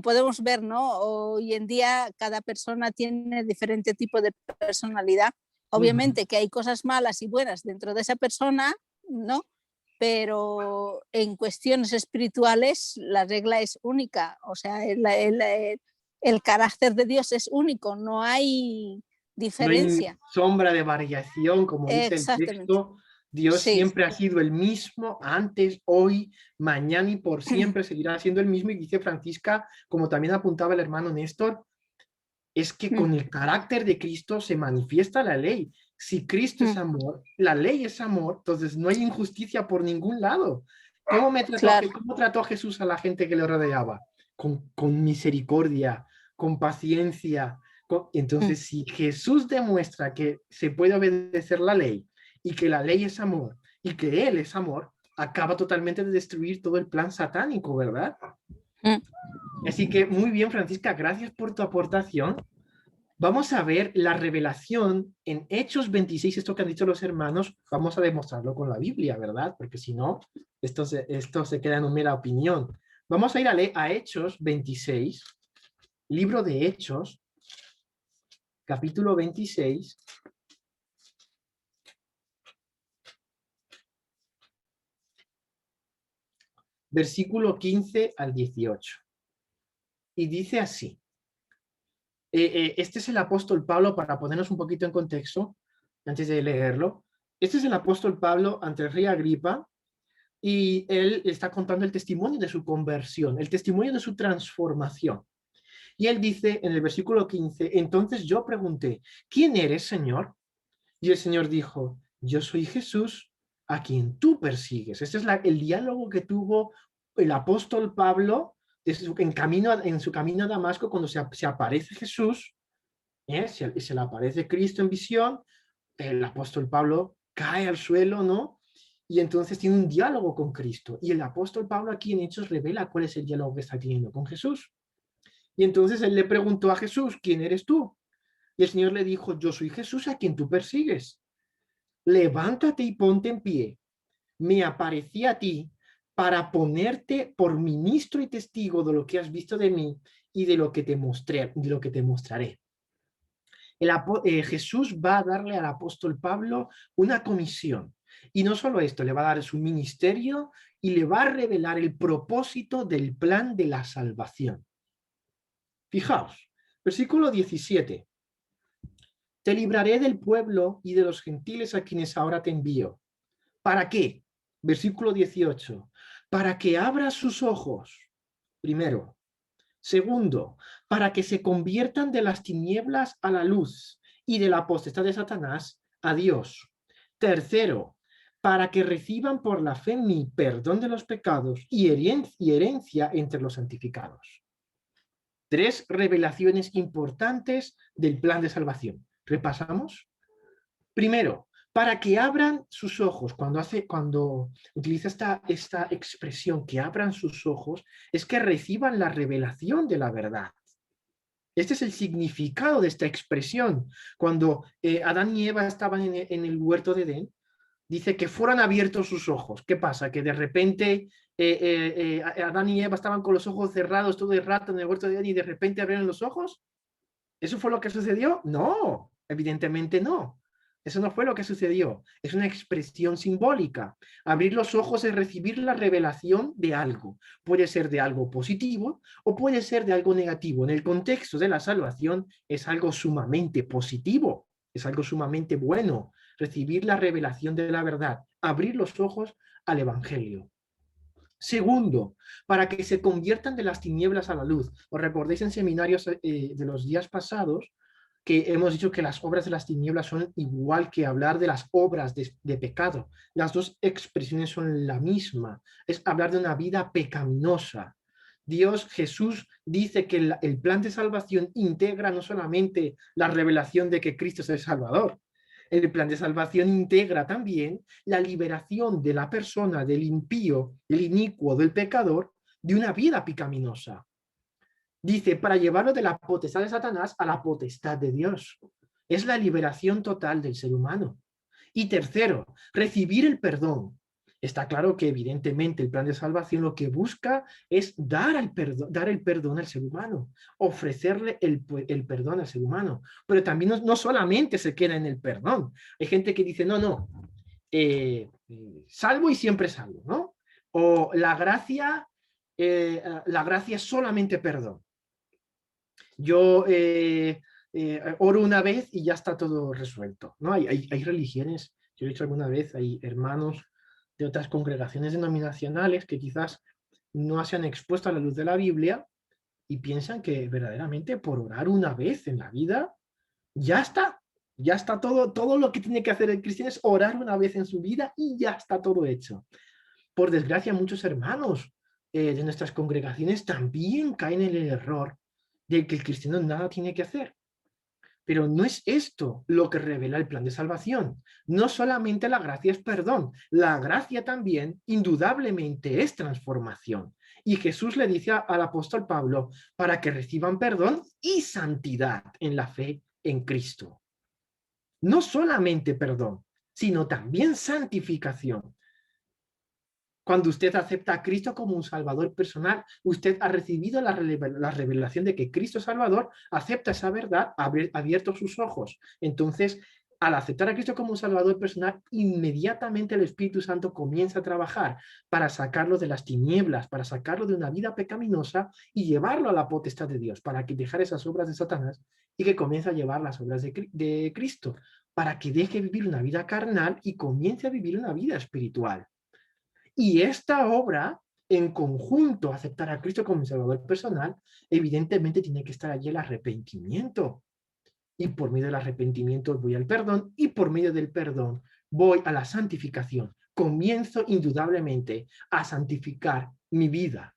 podemos ver, ¿no? Hoy en día cada persona tiene diferente tipo de personalidad. Obviamente que hay cosas malas y buenas dentro de esa persona, ¿no? Pero en cuestiones espirituales la regla es única, o sea, el carácter de Dios es único, no hay diferencia. No hay sombra de variación, como dice el texto. Dios siempre ha sido el mismo, antes, hoy, mañana y por siempre seguirá siendo el mismo. Y dice Francisca, como también apuntaba el hermano Néstor, es que con el carácter de Cristo se manifiesta la ley. Si Cristo es amor, la ley es amor, entonces no hay injusticia por ningún lado. ¿Cómo trató Jesús a la gente que le rodeaba? Con misericordia, con paciencia. Entonces, si Jesús demuestra que se puede obedecer la ley y que la ley es amor y que Él es amor, acaba totalmente de destruir todo el plan satánico, ¿verdad? Así que muy bien, Francisca, gracias por tu aportación. Vamos a ver la revelación en Hechos 26, esto que han dicho los hermanos, vamos a demostrarlo con la Biblia, ¿verdad? Porque si no, esto se queda en una mera opinión. Vamos a ir a Hechos 26, libro de Hechos, capítulo 26. Versículo 15 al 18. Y dice así. Este es el apóstol Pablo, para ponernos un poquito en contexto, antes de leerlo. Este es el apóstol Pablo ante el rey Agripa, y él está contando el testimonio de su conversión, el testimonio de su transformación. Y él dice en el versículo 15, entonces yo pregunté, ¿quién eres, Señor? Y el Señor dijo, yo soy Jesús, a quien tú persigues. Este es el diálogo que tuvo el apóstol Pablo en su camino a Damasco, cuando se aparece Jesús, se le aparece Cristo en visión, el apóstol Pablo cae al suelo, ¿no? Y entonces tiene un diálogo con Cristo. Y el apóstol Pablo aquí en Hechos revela cuál es el diálogo que está teniendo con Jesús. Y entonces él le preguntó a Jesús, ¿quién eres tú? Y el Señor le dijo, yo soy Jesús a quien tú persigues. Levántate y ponte en pie. Me aparecí a ti para ponerte por ministro y testigo de lo que has visto de mí y de lo que te mostraré. Jesús va a darle al apóstol Pablo una comisión. Y no solo esto, le va a dar su ministerio y le va a revelar el propósito del plan de la salvación. Fijaos, versículo 17. Te libraré del pueblo y de los gentiles a quienes ahora te envío. ¿Para qué? Versículo 18. Para que abra sus ojos, primero. Segundo, para que se conviertan de las tinieblas a la luz y de la potestad de Satanás a Dios. Tercero, para que reciban por la fe mi perdón de los pecados y herencia entre los santificados. 3 revelaciones importantes del plan de salvación. ¿Repasamos? Primero, para que abran sus ojos. Cuando utiliza esta expresión, que abran sus ojos, es que reciban la revelación de la verdad. Este es el significado de esta expresión. Cuando Adán y Eva estaban en el huerto de Edén, dice que fueron abiertos sus ojos. ¿Qué pasa? Que de repente Adán y Eva estaban con los ojos cerrados todo el rato en el huerto de Edén y de repente abrieron los ojos. ¿Eso fue lo que sucedió? No, evidentemente no. Eso no fue lo que sucedió. Es una expresión simbólica. Abrir los ojos es recibir la revelación de algo. Puede ser de algo positivo o puede ser de algo negativo. En el contexto de la salvación es algo sumamente positivo, es algo sumamente bueno. Recibir la revelación de la verdad, abrir los ojos al Evangelio. Segundo, para que se conviertan de las tinieblas a la luz. Os recordéis en seminarios de los días pasados que hemos dicho que las obras de las tinieblas son igual que hablar de las obras de pecado. Las dos expresiones son la misma. Es hablar de una vida pecaminosa. Jesús dice que el plan de salvación integra no solamente la revelación de que Cristo es el Salvador. El plan de salvación integra también la liberación de la persona, del impío, del inicuo, del pecador, de una vida pecaminosa. Dice, para llevarlo de la potestad de Satanás a la potestad de Dios. Es la liberación total del ser humano. Y tercero, recibir el perdón. Está claro que evidentemente el plan de salvación lo que busca es dar el perdón al ser humano, ofrecerle el perdón al ser humano. Pero también no solamente se queda en el perdón. Hay gente que dice, salvo y siempre salvo, ¿no? O la gracia es solamente perdón. Yo oro una vez y ya está todo resuelto, ¿no? Hay religiones, yo he dicho alguna vez, hay hermanos de otras congregaciones denominacionales que quizás no se han expuesto a la luz de la Biblia y piensan que verdaderamente por orar una vez en la vida, ya está todo lo que tiene que hacer el cristiano es orar una vez en su vida y ya está todo hecho. Por desgracia, muchos hermanos de nuestras congregaciones también caen en el error de que el cristiano nada tiene que hacer. Pero no es esto lo que revela el plan de salvación. No solamente la gracia es perdón, la gracia también indudablemente es transformación. Y Jesús le dice al apóstol Pablo para que reciban perdón y santidad en la fe en Cristo. No solamente perdón, sino también santificación. Cuando usted acepta a Cristo como un Salvador personal, usted ha recibido la revelación de que Cristo es Salvador, acepta esa verdad, ha abierto sus ojos. Entonces, al aceptar a Cristo como un Salvador personal, inmediatamente el Espíritu Santo comienza a trabajar para sacarlo de las tinieblas, para sacarlo de una vida pecaminosa y llevarlo a la potestad de Dios, para que dejar esas obras de Satanás y que comience a llevar las obras de Cristo, para que deje vivir una vida carnal y comience a vivir una vida espiritual. Y esta obra, en conjunto, aceptar a Cristo como Salvador personal, evidentemente tiene que estar allí el arrepentimiento. Y por medio del arrepentimiento voy al perdón, y por medio del perdón voy a la santificación. Comienzo indudablemente a santificar mi vida.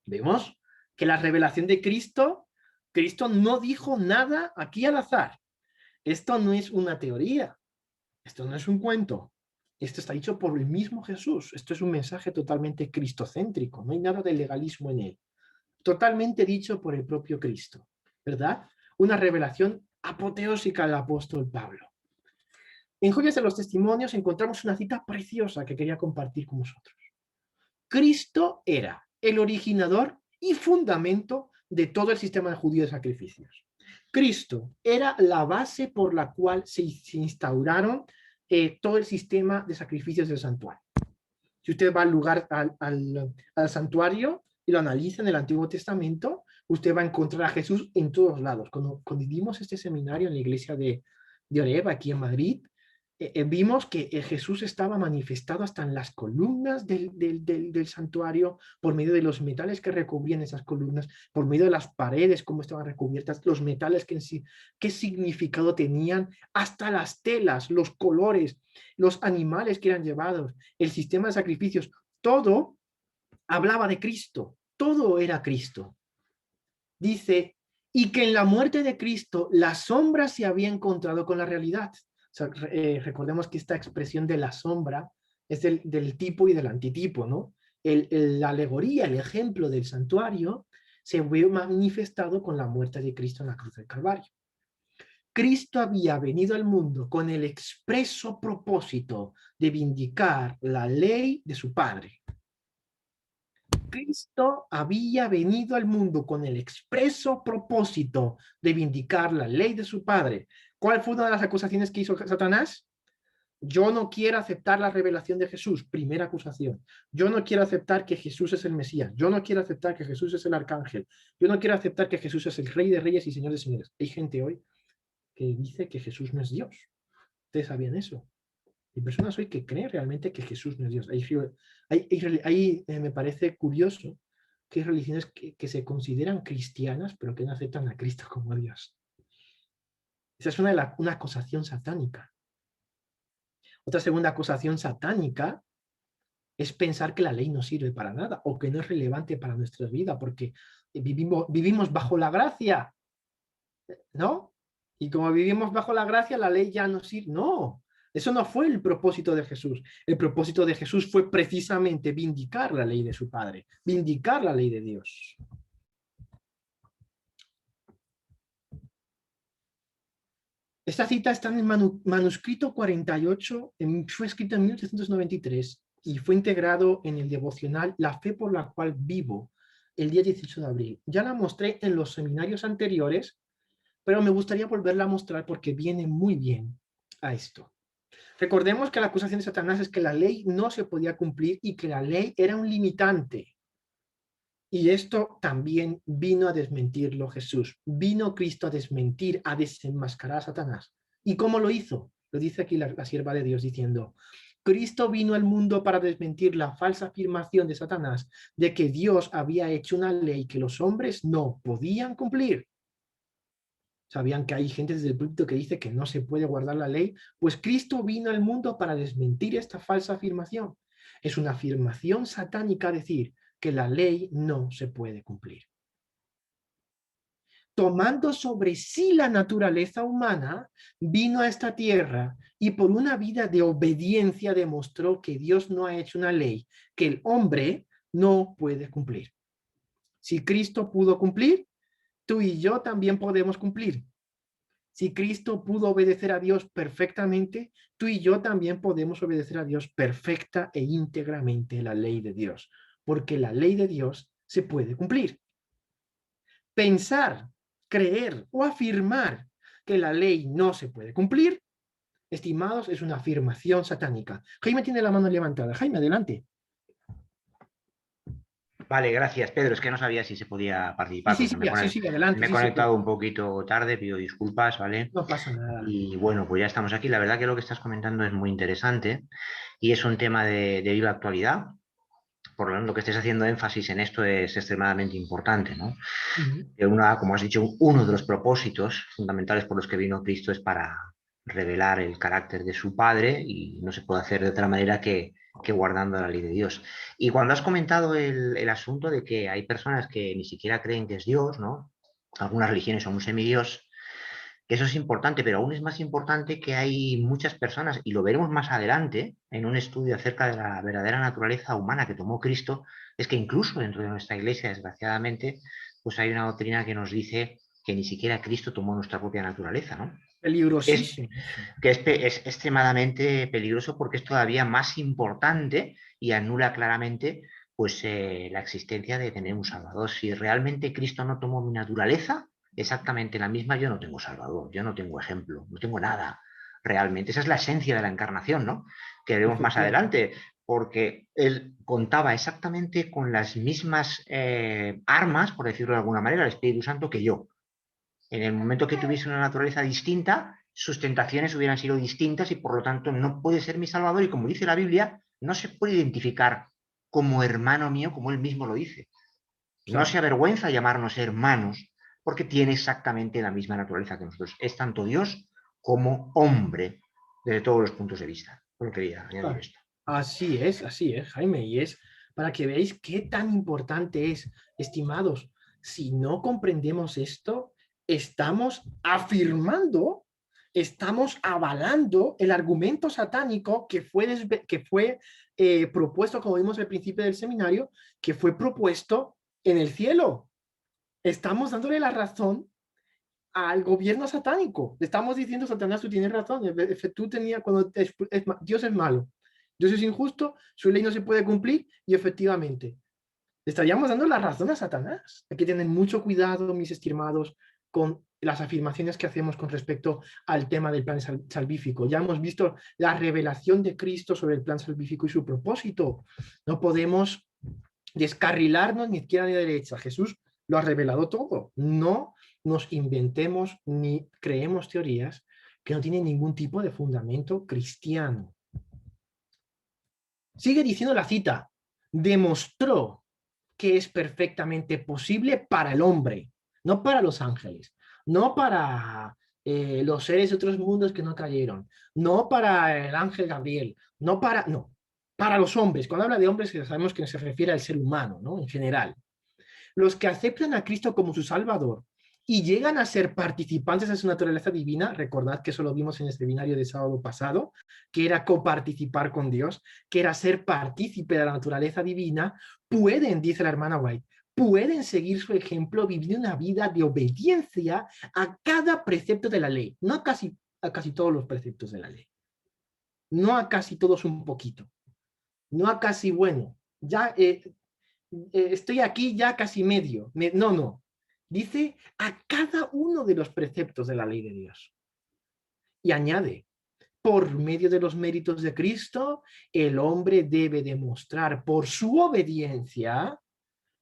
Vemos que la revelación de Cristo no dijo nada aquí al azar. Esto no es una teoría, esto no es un cuento. Esto está dicho por el mismo Jesús. Esto es un mensaje totalmente cristocéntrico. No hay nada de legalismo en él. Totalmente dicho por el propio Cristo. ¿Verdad? Una revelación apoteósica del apóstol Pablo. En Joyas de los Testimonios encontramos una cita preciosa que quería compartir con vosotros. Cristo era el originador y fundamento de todo el sistema judío de sacrificios. Cristo era la base por la cual se instauraron todo el sistema de sacrificios del santuario. Si usted va al santuario y lo analiza en el Antiguo Testamento, usted va a encontrar a Jesús en todos lados. Cuando dimos este seminario en la iglesia de Oreb, aquí en Madrid, vimos que Jesús estaba manifestado hasta en las columnas del santuario, por medio de los metales que recubrían esas columnas, por medio de las paredes, cómo estaban recubiertas, los metales que en sí, qué significado tenían, hasta las telas, los colores, los animales que eran llevados, el sistema de sacrificios, todo hablaba de Cristo, todo era Cristo. Dice, y que en la muerte de Cristo la sombra se había encontrado con la realidad. O sea, recordemos que esta expresión de la sombra es del tipo y del antitipo, ¿no? La alegoría, el ejemplo del santuario se vio manifestado con la muerte de Cristo en la cruz del Calvario. Cristo había venido al mundo con el expreso propósito de vindicar la ley de su Padre. Cristo había venido al mundo con el expreso propósito de vindicar la ley de su Padre. ¿Cuál fue una de las acusaciones que hizo Satanás? Yo no quiero aceptar la revelación de Jesús, primera acusación. Yo no quiero aceptar que Jesús es el Mesías. Yo no quiero aceptar que Jesús es el Arcángel. Yo no quiero aceptar que Jesús es el Rey de Reyes y Señor de Señores. Hay gente hoy que dice que Jesús no es Dios. ¿Ustedes sabían eso? Hay personas hoy que creen realmente que Jesús no es Dios. Me parece curioso que hay religiones que se consideran cristianas, pero que no aceptan a Cristo como Dios. Esa es una acusación satánica. Otra segunda acusación satánica es pensar que la ley no sirve para nada o que no es relevante para nuestra vida porque vivimos bajo la gracia, ¿no? Y como vivimos bajo la gracia, la ley ya no sirve. No, eso no fue el propósito de Jesús. El propósito de Jesús fue precisamente vindicar la ley de su Padre, vindicar la ley de Dios. Esta cita está en el manuscrito 48, fue escrito en 1893 y fue integrado en el devocional La fe por la cual vivo, el día 18 de abril. Ya la mostré en los seminarios anteriores, pero me gustaría volverla a mostrar porque viene muy bien a esto. Recordemos que la acusación de Satanás es que la ley no se podía cumplir y que la ley era un limitante. Y esto también vino a desmentirlo Jesús. Vino Cristo a desmentir, a desenmascarar a Satanás. ¿Y cómo lo hizo? Lo dice aquí la sierva de Dios diciendo, Cristo vino al mundo para desmentir la falsa afirmación de Satanás de que Dios había hecho una ley que los hombres no podían cumplir. ¿Sabían que hay gente desde el púlpito que dice que no se puede guardar la ley? Pues Cristo vino al mundo para desmentir esta falsa afirmación. Es una afirmación satánica decir que la ley no se puede cumplir. Tomando sobre sí la naturaleza humana, vino a esta tierra y por una vida de obediencia demostró que Dios no ha hecho una ley que el hombre no puede cumplir. Si Cristo pudo cumplir, tú y yo también podemos cumplir. Si Cristo pudo obedecer a Dios perfectamente, tú y yo también podemos obedecer a Dios perfecta e íntegramente la ley de Dios, porque la ley de Dios se puede cumplir. Pensar, creer o afirmar que la ley no se puede cumplir, estimados, es una afirmación satánica. Jaime tiene la mano levantada. Jaime, adelante. Vale, gracias, Pedro. Es que no sabía si se podía participar. Sí, adelante. Me he conectado un poquito tarde, pido disculpas, ¿vale? No pasa nada. Y bueno, pues ya estamos aquí. La verdad que lo que estás comentando es muy interesante y es un tema de viva actualidad. Por lo tanto, lo que estés haciendo énfasis en esto es extremadamente importante, ¿no? Como has dicho, uno de los propósitos fundamentales por los que vino Cristo es para revelar el carácter de su Padre y no se puede hacer de otra manera que guardando la ley de Dios. Y cuando has comentado el asunto de que hay personas que ni siquiera creen que es Dios, ¿no? Algunas religiones son un semidios, eso es importante, pero aún es más importante que hay muchas personas, y lo veremos más adelante en un estudio acerca de la verdadera naturaleza humana que tomó Cristo, es que incluso dentro de nuestra iglesia, desgraciadamente, pues hay una doctrina que nos dice que ni siquiera Cristo tomó nuestra propia naturaleza, ¿no? Peligrosísimo. Es extremadamente peligroso porque es todavía más importante y anula claramente pues, la existencia de tener un Salvador. Si realmente Cristo no tomó mi naturaleza, exactamente la misma, yo no tengo Salvador, yo no tengo ejemplo, no tengo nada realmente. Esa es la esencia de la encarnación, ¿no? Que veremos más adelante, porque él contaba exactamente con las mismas armas, por decirlo de alguna manera, el Espíritu Santo que yo. En el momento que tuviese una naturaleza distinta, sus tentaciones hubieran sido distintas y por lo tanto no puede ser mi Salvador y como dice la Biblia, no se puede identificar como hermano mío como él mismo lo dice. No Claro. se avergüenza de llamarnos hermanos porque tiene exactamente la misma naturaleza que nosotros. Es tanto Dios como hombre desde todos los puntos de vista. Solo quería añadir esto. Así es, Jaime, y es para que veáis qué tan importante es, estimados. Si no comprendemos esto, estamos afirmando, estamos avalando el argumento satánico que fue propuesto, como vimos al principio del seminario, que fue propuesto en el cielo. Estamos dándole la razón al gobierno satánico. Le estamos diciendo, Satanás, tú tienes razón. Tú tenías, Dios es malo. Dios es injusto, su ley no se puede cumplir y efectivamente le estaríamos dando la razón a Satanás. Hay que tener mucho cuidado, mis estimados, con las afirmaciones que hacemos con respecto al tema del plan salvífico. Ya hemos visto la revelación de Cristo sobre el plan salvífico y su propósito. No podemos descarrilarnos ni izquierda ni derecha. Jesús lo ha revelado todo. No nos inventemos ni creemos teorías que no tienen ningún tipo de fundamento cristiano. Sigue diciendo la cita, demostró que es perfectamente posible para el hombre, no para los ángeles, no para los seres de otros mundos que no cayeron, no para el ángel Gabriel, no, para los hombres. Cuando habla de hombres sabemos que se refiere al ser humano, ¿no? En general. Los que aceptan a Cristo como su Salvador y llegan a ser participantes de su naturaleza divina, recordad que eso lo vimos en el seminario de sábado pasado, que era coparticipar con Dios, que era ser partícipe de la naturaleza divina, pueden, dice la hermana White, pueden seguir su ejemplo viviendo una vida de obediencia a cada precepto de la ley, no a casi todos los preceptos de la ley, no a casi todos un poquito, no a casi, bueno, ya estoy aquí ya casi medio, no. Dice a cada uno de los preceptos de la ley de Dios. Y añade, por medio de los méritos de Cristo, el hombre debe demostrar por su obediencia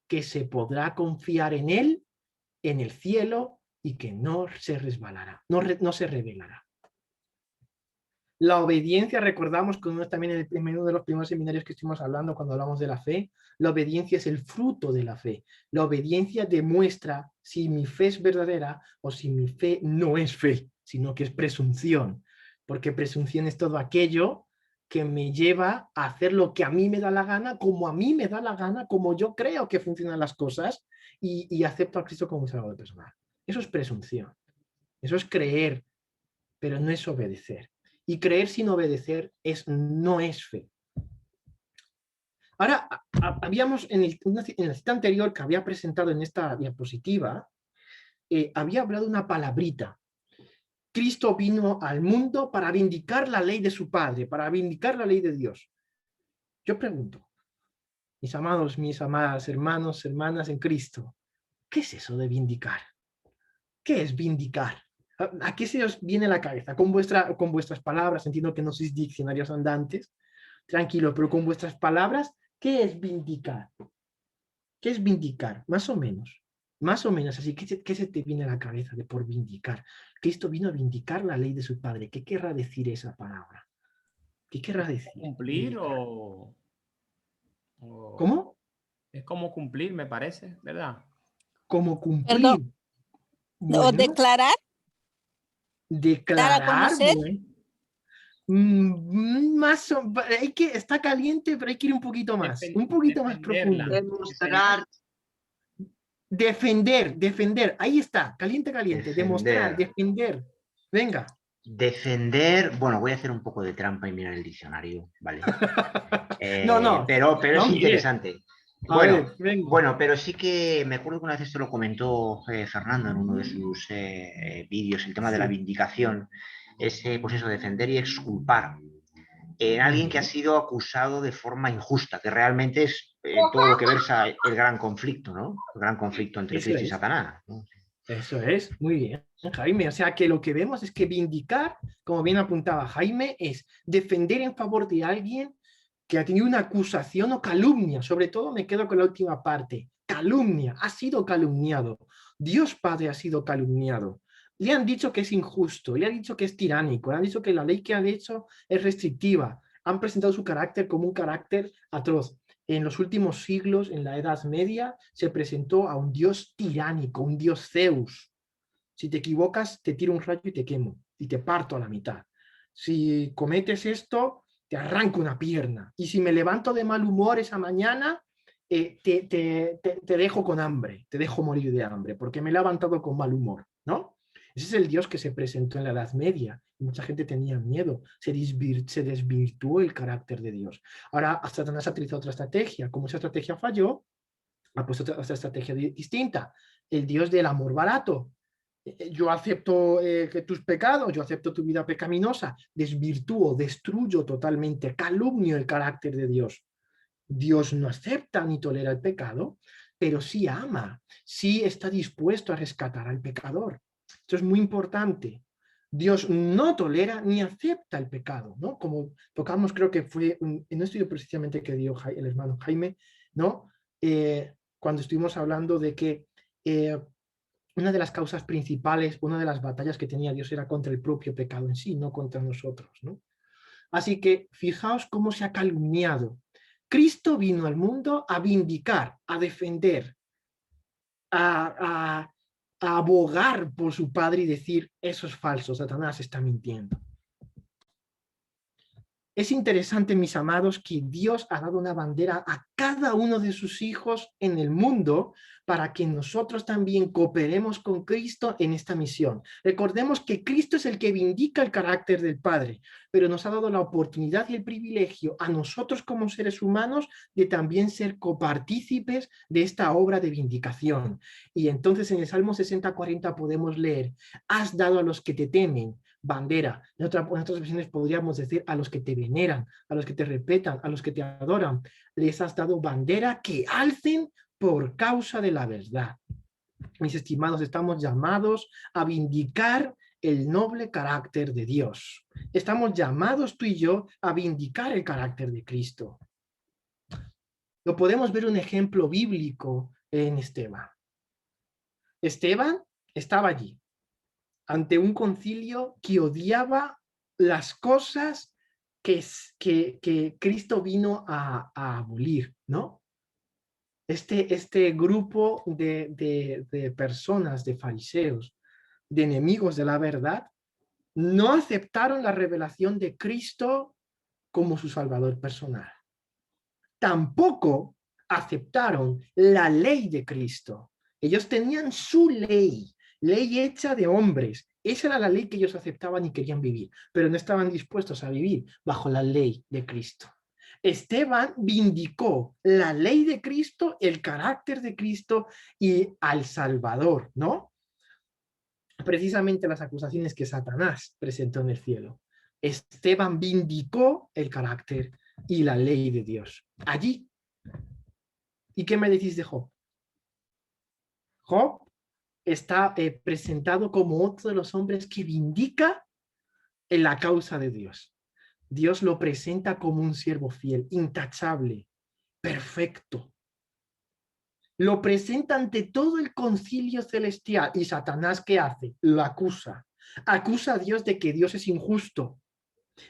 que se podrá confiar en él, en el cielo, y que no se resbalará, no se rebelará. La obediencia, recordamos que también en uno de los primeros seminarios que estuvimos hablando cuando hablamos de la fe, la obediencia es el fruto de la fe. La obediencia demuestra si mi fe es verdadera o si mi fe no es fe, sino que es presunción. Porque presunción es todo aquello que me lleva a hacer lo que a mí me da la gana, como a mí me da la gana, como yo creo que funcionan las cosas y acepto a Cristo como un salvador personal. Eso es presunción. Eso es creer, pero no es obedecer. Y creer sin obedecer no es fe. Ahora, habíamos en la cita anterior que había presentado en esta diapositiva, había hablado una palabrita. Cristo vino al mundo para vindicar la ley de su Padre, para vindicar la ley de Dios. Yo pregunto, mis amados, mis amadas hermanos, hermanas en Cristo, ¿qué es eso de vindicar? ¿Qué es vindicar? ¿A qué se os viene a la cabeza? Con vuestras palabras, entiendo que no sois diccionarios andantes, tranquilo, pero con vuestras palabras, ¿qué es vindicar? ¿Qué es vindicar? Más o menos, así, ¿qué se te viene a la cabeza de por vindicar? Cristo vino a vindicar la ley de su Padre. ¿Qué querrá decir esa palabra? ¿Qué querrá decir? ¿Cumplir o...? o... ¿Cómo? Es como cumplir, me parece, ¿verdad? Como cumplir. Perdón. Bueno, ¿O declarar? Declarar, ¿Dar a conocer? Está caliente, pero hay que ir un poquito más, un poquito más profundo. Demostrar. Defender, ahí está, caliente, Defender. demostrar, defender. Venga. Defender, bueno, voy a hacer un poco de trampa y mirar el diccionario, ¿vale? No. Pero No, es interesante. Venga. Bueno, pero sí que me acuerdo que una vez esto lo comentó Fernando en uno de sus vídeos, el tema de la vindicación, es pues eso, defender y exculpar en alguien que ha sido acusado de forma injusta, que realmente es todo lo que versa el gran conflicto, ¿no? El gran conflicto entre Cristo y Satanás, ¿no? Eso es, muy bien, Jaime. O sea que lo que vemos es que vindicar, como bien apuntaba Jaime, es defender en favor de alguien que ha tenido una acusación o calumnia. Sobre todo me quedo con la última parte. Calumnia, ha sido calumniado. Dios Padre ha sido calumniado. le han dicho que es injusto, le han dicho que es tiránico, le han dicho que la ley que han hecho es restrictiva, han presentado su carácter como un carácter atroz. En los últimos siglos, en la Edad Media, se presentó a un dios tiránico, un dios Zeus. Si te equivocas, te tiro un rayo y te quemo, y te parto a la mitad. Si cometes esto, te arranco una pierna. Y si me levanto de mal humor esa mañana, te dejo con hambre, te dejo morir de hambre, porque me he levantado con mal humor, ¿no? Ese es el Dios que se presentó en la Edad Media. Mucha gente tenía miedo, se desvirtuó el carácter de Dios. Ahora Satanás ha utilizado otra estrategia. Como esa estrategia falló, ha puesto otra estrategia distinta. El Dios del amor barato. Yo acepto que tus pecados, yo acepto tu vida pecaminosa, desvirtúo, destruyo totalmente, calumnio el carácter de Dios. Dios no acepta ni tolera el pecado, pero sí ama, sí está dispuesto a rescatar al pecador. Esto es muy importante. Dios no tolera ni acepta el pecado, ¿no? Como tocamos, creo que fue en un estudio precisamente que dio el hermano Jaime, ¿no? Cuando estuvimos hablando de que una de las causas principales, una de las batallas que tenía Dios era contra el propio pecado en sí, no contra nosotros, ¿no? Así que fijaos cómo se ha calumniado. Cristo vino al mundo a vindicar, a defender, a abogar por su Padre y decir, eso es falso, Satanás está mintiendo. Es interesante, mis amados, que Dios ha dado una bandera a cada uno de sus hijos en el mundo para que nosotros también cooperemos con Cristo en esta misión. Recordemos que Cristo es el que vindica el carácter del Padre, pero nos ha dado la oportunidad y el privilegio a nosotros como seres humanos de también ser copartícipes de esta obra de vindicación. Y entonces en el Salmo 60:40 podemos leer, has dado a los que te temen bandera. En otras versiones podríamos decir a los que te veneran, a los que te respetan, a los que te adoran. Les has dado bandera que alcen por causa de la verdad. Mis estimados, estamos llamados a vindicar el noble carácter de Dios. Estamos llamados tú y yo a vindicar el carácter de Cristo. Lo podemos ver un ejemplo bíblico en Esteban. Esteban estaba allí ante un concilio que odiaba las cosas que Cristo vino a abolir, ¿no? Este grupo de personas, de fariseos, de enemigos de la verdad, no aceptaron la revelación de Cristo como su Salvador personal. Tampoco aceptaron la ley de Cristo. Ellos tenían su ley hecha de hombres. Esa era la ley que ellos aceptaban y querían vivir, pero no estaban dispuestos a vivir bajo la ley de Cristo. Esteban vindicó la ley de Cristo, el carácter de Cristo y al Salvador, ¿no? Precisamente las acusaciones que Satanás presentó en el cielo. Esteban vindicó el carácter y la ley de Dios. Allí. ¿Y qué me decís de Job? Job está presentado como otro de los hombres que vindica en la causa de Dios. Dios lo presenta como un siervo fiel, intachable, perfecto. Lo presenta ante todo el concilio celestial. ¿Y Satanás qué hace? Lo acusa. Acusa a Dios de que Dios es injusto.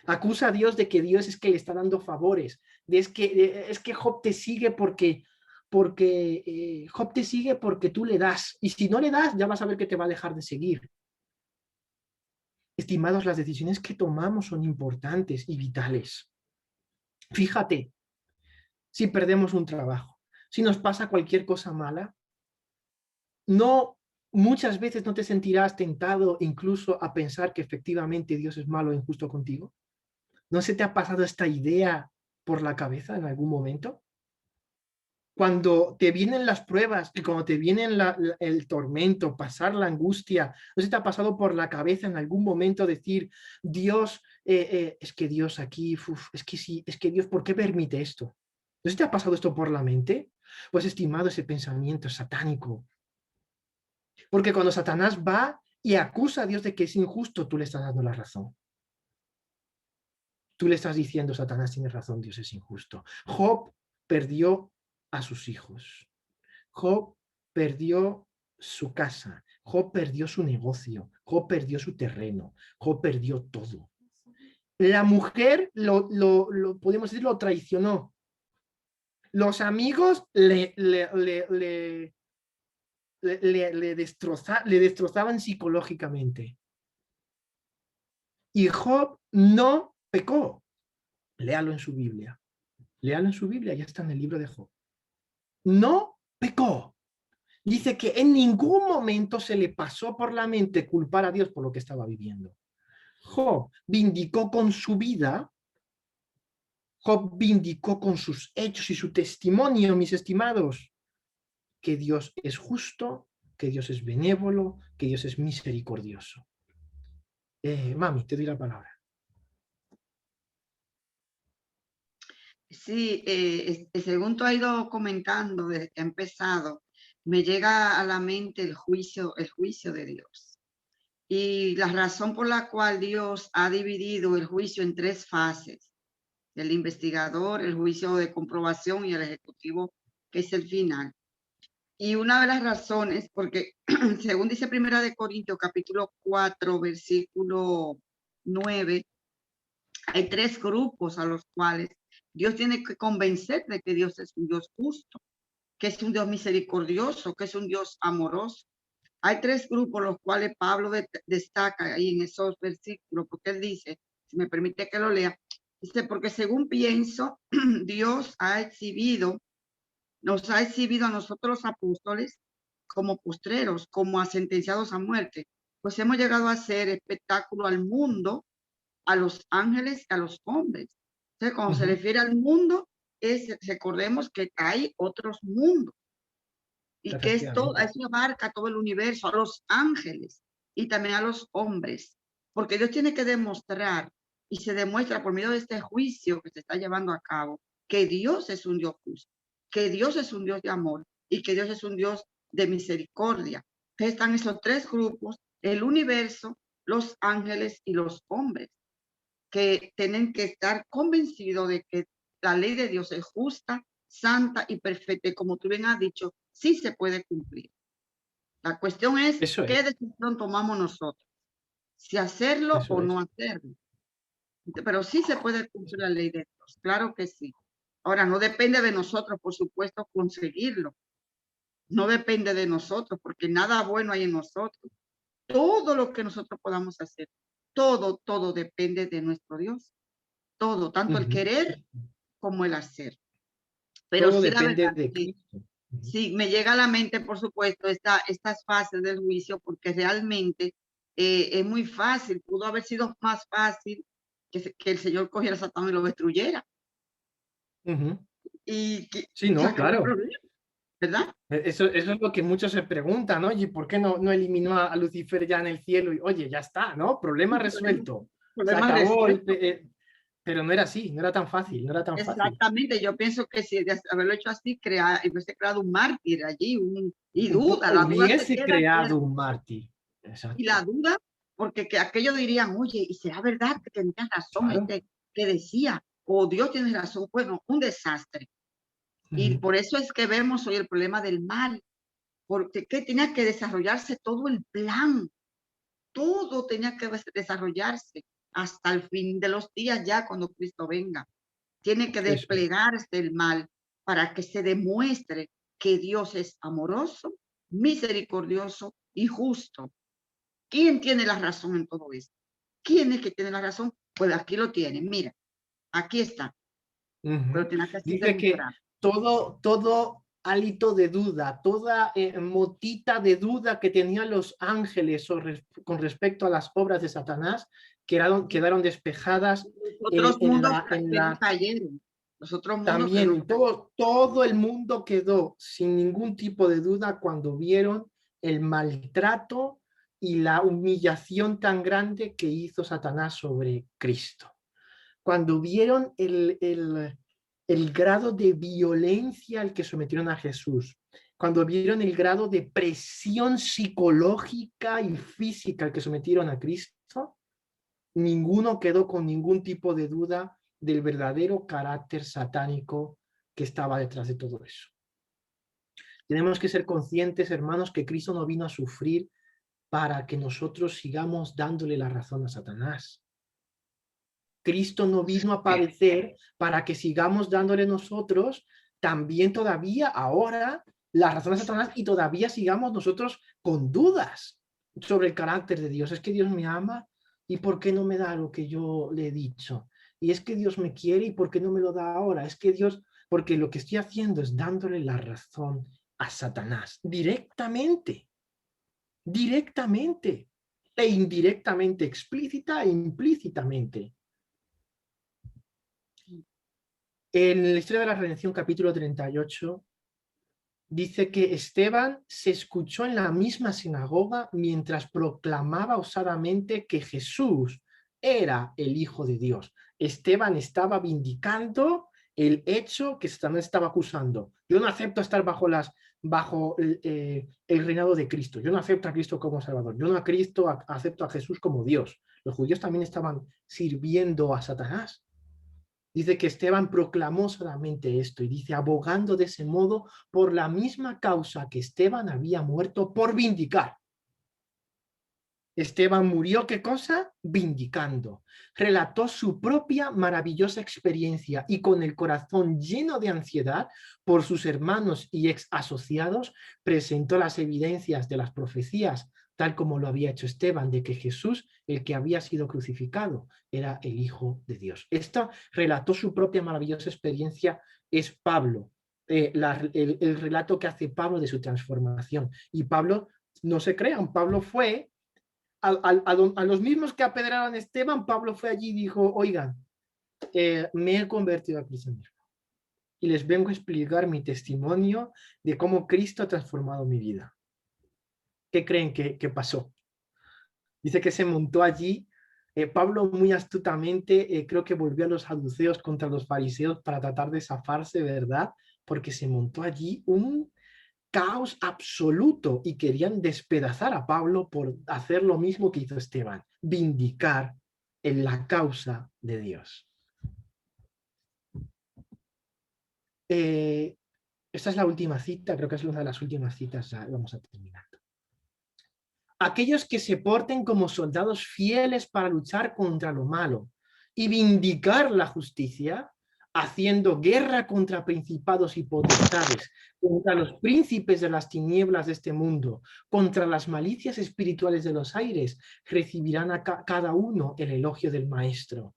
Acusa a Dios de que Dios es que le está dando favores. Es que Job te sigue porque Job te sigue porque tú le das. Y si no le das, ya vas a ver que te va a dejar de seguir. Estimados, las decisiones que tomamos son importantes y vitales. Fíjate, si perdemos un trabajo, si nos pasa cualquier cosa mala, muchas veces no te sentirás tentado incluso a pensar que efectivamente Dios es malo e injusto contigo. ¿No se te ha pasado esta idea por la cabeza en algún momento? Cuando te vienen las pruebas y cuando te viene el tormento, pasar la angustia, ¿no se te ha pasado por la cabeza en algún momento decir, Dios, es que Dios aquí, es que Dios, ¿por qué permite esto? ¿No se te ha pasado esto por la mente? Pues estimado, ese pensamiento es satánico. Porque cuando Satanás va y acusa a Dios de que es injusto, tú le estás dando la razón. Tú le estás diciendo, Satanás tiene razón, Dios es injusto. Job perdió a sus hijos. Job perdió su casa. Job perdió su negocio, Job perdió su terreno, Job perdió todo. La mujer podemos decir, lo traicionó. Los amigos le destrozaban psicológicamente. Y Job no pecó. Léalo en su Biblia. Léalo en su Biblia, ya está en el libro de Job. No pecó. Dice que en ningún momento se le pasó por la mente culpar a Dios por lo que estaba viviendo. Job vindicó con su vida, Job vindicó con sus hechos y su testimonio, mis estimados, que Dios es justo, que Dios es benévolo, que Dios es misericordioso. Mami, te doy la palabra. Sí, según tú has ido comentando desde que ha empezado, me llega a la mente el juicio de Dios. Y la razón por la cual Dios ha dividido el juicio en 3 fases: el investigador, el juicio de comprobación y el ejecutivo, que es el final. Y una de las razones, porque según dice Primera de Corintios, capítulo 4, versículo 9, hay 3 grupos a los cuales Dios tiene que convencer de que Dios es un Dios justo, que es un Dios misericordioso, que es un Dios amoroso. Hay 3 grupos los cuales Pablo destaca ahí en esos versículos, porque él dice, si me permite que lo lea, dice, porque según pienso, Dios nos ha exhibido a nosotros los apóstoles como postreros, como a sentenciados a muerte, pues hemos llegado a hacer espectáculo al mundo, a los ángeles y a los hombres. Entonces, cuando se refiere al mundo, recordemos que hay otros mundos y que eso abarca todo el universo, a los ángeles y también a los hombres, porque Dios tiene que demostrar, y se demuestra por medio de este juicio que se está llevando a cabo, que Dios es un Dios justo, que Dios es un Dios de amor y que Dios es un Dios de misericordia. Entonces están esos 3 grupos: el universo, los ángeles y los hombres, que tienen que estar convencidos de que la ley de Dios es justa, santa y perfecta, y como tú bien has dicho, sí se puede cumplir. La cuestión es qué decisión tomamos nosotros, si hacerlo o no hacerlo. Pero sí se puede cumplir la ley de Dios, claro que sí. Ahora, no depende de nosotros, por supuesto, conseguirlo. No depende de nosotros, porque nada bueno hay en nosotros. Todo lo que nosotros podamos hacer, todo depende de nuestro Dios. Todo, tanto el querer como el hacer. Pero todo sí, depende la verdad, de Cristo. Sí, me llega a la mente, por supuesto, estas fases del juicio, porque realmente es muy fácil, pudo haber sido más fácil que el Señor cogiera a Satán y lo destruyera. Y que Sí, no, claro. Problema, ¿verdad? Eso es lo que muchos se preguntan, ¿no? ¿Y por qué no eliminó a Lucifer ya en el cielo? Y, oye, ya está, ¿no? Problema resuelto. Se acabó. Pero no era así, no era tan fácil, no era tan fácil. Exactamente, yo pienso que si de haberlo hecho así, hubiese creado un mártir allí, y Hubiese creado un mártir. Exacto. Y la duda, porque que aquellos dirían, oye, ¿y será verdad que tenía razón que decía? O Dios tiene razón. Bueno, un desastre. Y por eso es que vemos hoy el problema del mal, porque tenía que desarrollarse todo el plan, todo tenía que desarrollarse hasta el fin de los días, ya cuando Cristo venga. Tiene que desplegarse el mal para que se demuestre que Dios es amoroso, misericordioso y justo. ¿Quién tiene la razón en todo esto? ¿Quién es que tiene la razón? Pues aquí lo tienen, mira, aquí está. Pero dice que todo hálito de duda, toda motita de duda que tenían los ángeles con respecto a las obras de Satanás quedaron despejadas. Otros mundos cayeron. Los otros mundos también todo el mundo quedó sin ningún tipo de duda cuando vieron el maltrato y la humillación tan grande que hizo Satanás sobre Cristo. Cuando vieron el grado de violencia al que sometieron a Jesús, cuando vieron el grado de presión psicológica y física al que sometieron a Cristo, ninguno quedó con ningún tipo de duda del verdadero carácter satánico que estaba detrás de todo eso. Tenemos que ser conscientes, hermanos, que Cristo no vino a sufrir para que nosotros sigamos dándole la razón a Satanás. Cristo no vino a padecer para que sigamos dándole nosotros también todavía ahora la razón a Satanás y todavía sigamos nosotros con dudas sobre el carácter de Dios. Es que Dios me ama y ¿por qué no me da lo que yo le he dicho? Y es que Dios me quiere y ¿por qué no me lo da ahora? Es que Dios, porque lo que estoy haciendo es dándole la razón a Satanás directamente, directamente e indirectamente, explícita e implícitamente. En la historia de la redención, capítulo 38, dice que Esteban se escuchó en la misma sinagoga mientras proclamaba osadamente que Jesús era el Hijo de Dios. Esteban estaba vindicando el hecho que Satanás estaba acusando. Yo no acepto estar bajo el reinado de Cristo. Yo no acepto a Cristo como Salvador. Yo no acepto a Jesús como Dios. Los judíos también estaban sirviendo a Satanás. Dice que Esteban proclamó solamente esto y dice, abogando de ese modo por la misma causa que Esteban había muerto por vindicar. Esteban murió, ¿qué cosa? Vindicando. Relató su propia maravillosa experiencia y con el corazón lleno de ansiedad por sus hermanos y ex asociados, presentó las evidencias de las profecías, tal como lo había hecho Esteban, de que Jesús, el que había sido crucificado, era el Hijo de Dios. Esta relató su propia maravillosa experiencia, es Pablo, el relato que hace Pablo de su transformación. Y Pablo, no se crean, Pablo fue a los mismos que apedrearon a Esteban. Pablo fue allí y dijo, oigan, me he convertido a cristianismo y les vengo a explicar mi testimonio de cómo Cristo ha transformado mi vida. ¿Qué creen que pasó? Dice que se montó allí. Pablo muy astutamente creo que volvió a los saduceos contra los fariseos para tratar de zafarse, ¿verdad? Porque se montó allí un caos absoluto y querían despedazar a Pablo por hacer lo mismo que hizo Esteban, vindicar en la causa de Dios. Esta es la última cita, creo que es una de las últimas citas, ya vamos a terminar. Aquellos que se porten como soldados fieles para luchar contra lo malo y vindicar la justicia, haciendo guerra contra principados y potestades, contra los príncipes de las tinieblas de este mundo, contra las malicias espirituales de los aires, recibirán a cada uno el elogio del Maestro.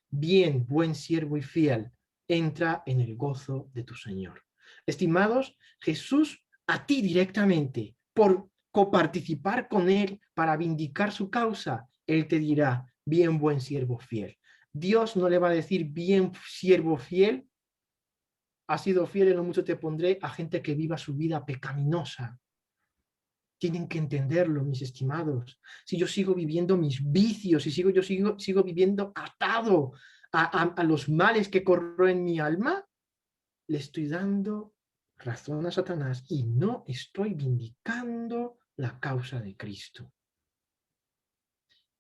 Bien, buen siervo y fiel, entra en el gozo de tu Señor. Estimados, Jesús a ti directamente, por coparticipar con él para vindicar su causa, él te dirá, bien, buen siervo fiel. Dios no le va a decir, bien, siervo fiel, has sido fiel, en lo mucho te pondré, a gente que viva su vida pecaminosa. Tienen que entenderlo, mis estimados. Si yo sigo viviendo mis vicios, si yo sigo viviendo atado a los males que corroen mi alma, le estoy dando razón a Satanás y no estoy vindicando la causa de Cristo.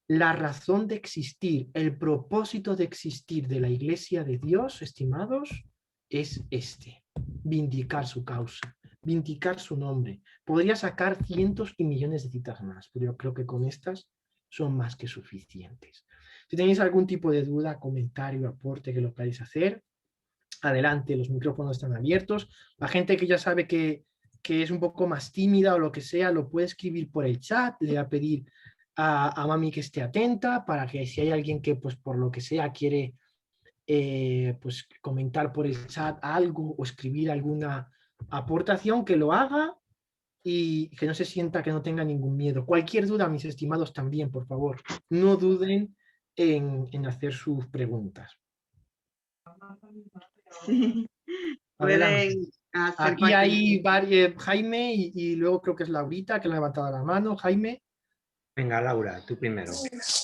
La razón de existir, el propósito de existir de la Iglesia de Dios, estimados, es este: vindicar su causa, vindicar su nombre. Podría sacar cientos y millones de citas más, pero yo creo que con estas son más que suficientes. Si tenéis algún tipo de duda, comentario, aporte que lo queráis hacer, adelante, los micrófonos están abiertos. La gente que ya sabe que es un poco más tímida o lo que sea, lo puede escribir por el chat. Le voy a pedir a Mami que esté atenta para que si hay alguien que pues por lo que sea quiere pues comentar por el chat algo o escribir alguna aportación, que lo haga y que no se sienta, que no tenga ningún miedo. Cualquier duda, mis estimados, también, por favor, no duden en hacer sus preguntas. Sí, Adelante. pueden hacer Aquí cualquier- hay varios, Jaime y luego creo que es Laurita que le ha levantado la mano. Jaime. Venga, Laura, tú primero.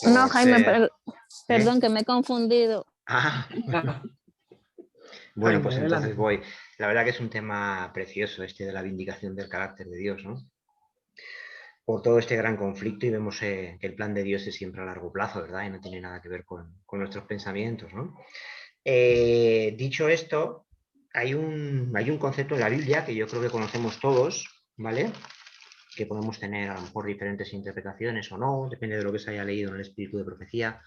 No, Por Jaime, ser- perdón, que me he confundido. Ah, Ah, bueno, Jaime, pues adelante. entonces voy. La verdad que es un tema precioso este de la vindicación del carácter de Dios, ¿no? Por todo este gran conflicto y vemos que el plan de Dios es siempre a largo plazo, ¿verdad? Y no tiene nada que ver con nuestros pensamientos, ¿no? Dicho esto, hay un concepto en la Biblia que yo creo que conocemos todos, ¿vale? que podemos tener a lo mejor diferentes interpretaciones o no, depende de lo que se haya leído en el Espíritu de Profecía,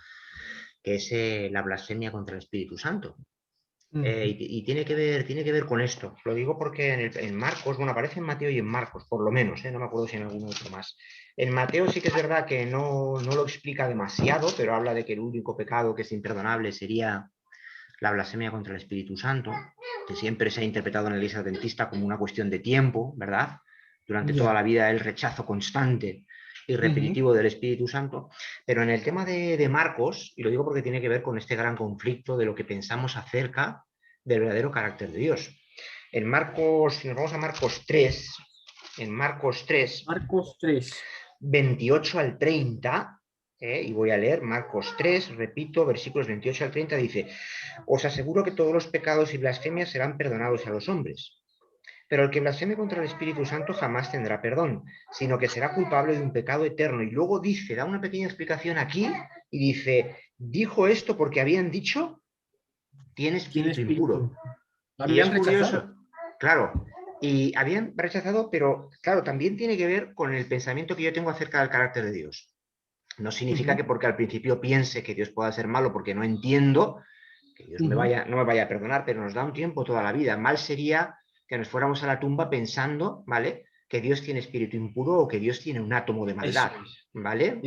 que es la blasfemia contra el Espíritu Santo. Y tiene que ver con esto. Lo digo porque en Marcos, bueno, aparece en Mateo y en Marcos, por lo menos, no me acuerdo si en algún otro más. En Mateo sí que es verdad que no lo explica demasiado, pero habla de que el único pecado que es imperdonable sería la blasfemia contra el Espíritu Santo, que siempre se ha interpretado en la Iglesia Adventista como una cuestión de tiempo, ¿verdad? Durante toda la vida el rechazo constante y repetitivo del Espíritu Santo, pero en el tema de Marcos, y lo digo porque tiene que ver con este gran conflicto de lo que pensamos acerca del verdadero carácter de Dios. En Marcos, si nos vamos a Marcos 3, en Marcos 3, 28 al 30, y voy a leer Marcos 3, repito, versículos 28 al 30, dice: os aseguro que todos los pecados y blasfemias serán perdonados a los hombres, pero el que blasfeme contra el Espíritu Santo jamás tendrá perdón, sino que será culpable de un pecado eterno. Y luego dice, da una pequeña explicación aquí, y dice, dijo esto porque habían dicho, tiene espíritu impuro. Habían y es curioso, rechazado. Claro, y habían rechazado, pero claro, también tiene que ver con el pensamiento que yo tengo acerca del carácter de Dios. No significa que porque al principio piense que Dios pueda ser malo porque no entiendo, que Dios no me vaya a perdonar, pero nos da un tiempo toda la vida. Mal sería que nos fuéramos a la tumba pensando, ¿vale?, que Dios tiene espíritu impuro o que Dios tiene un átomo de maldad, ¿vale?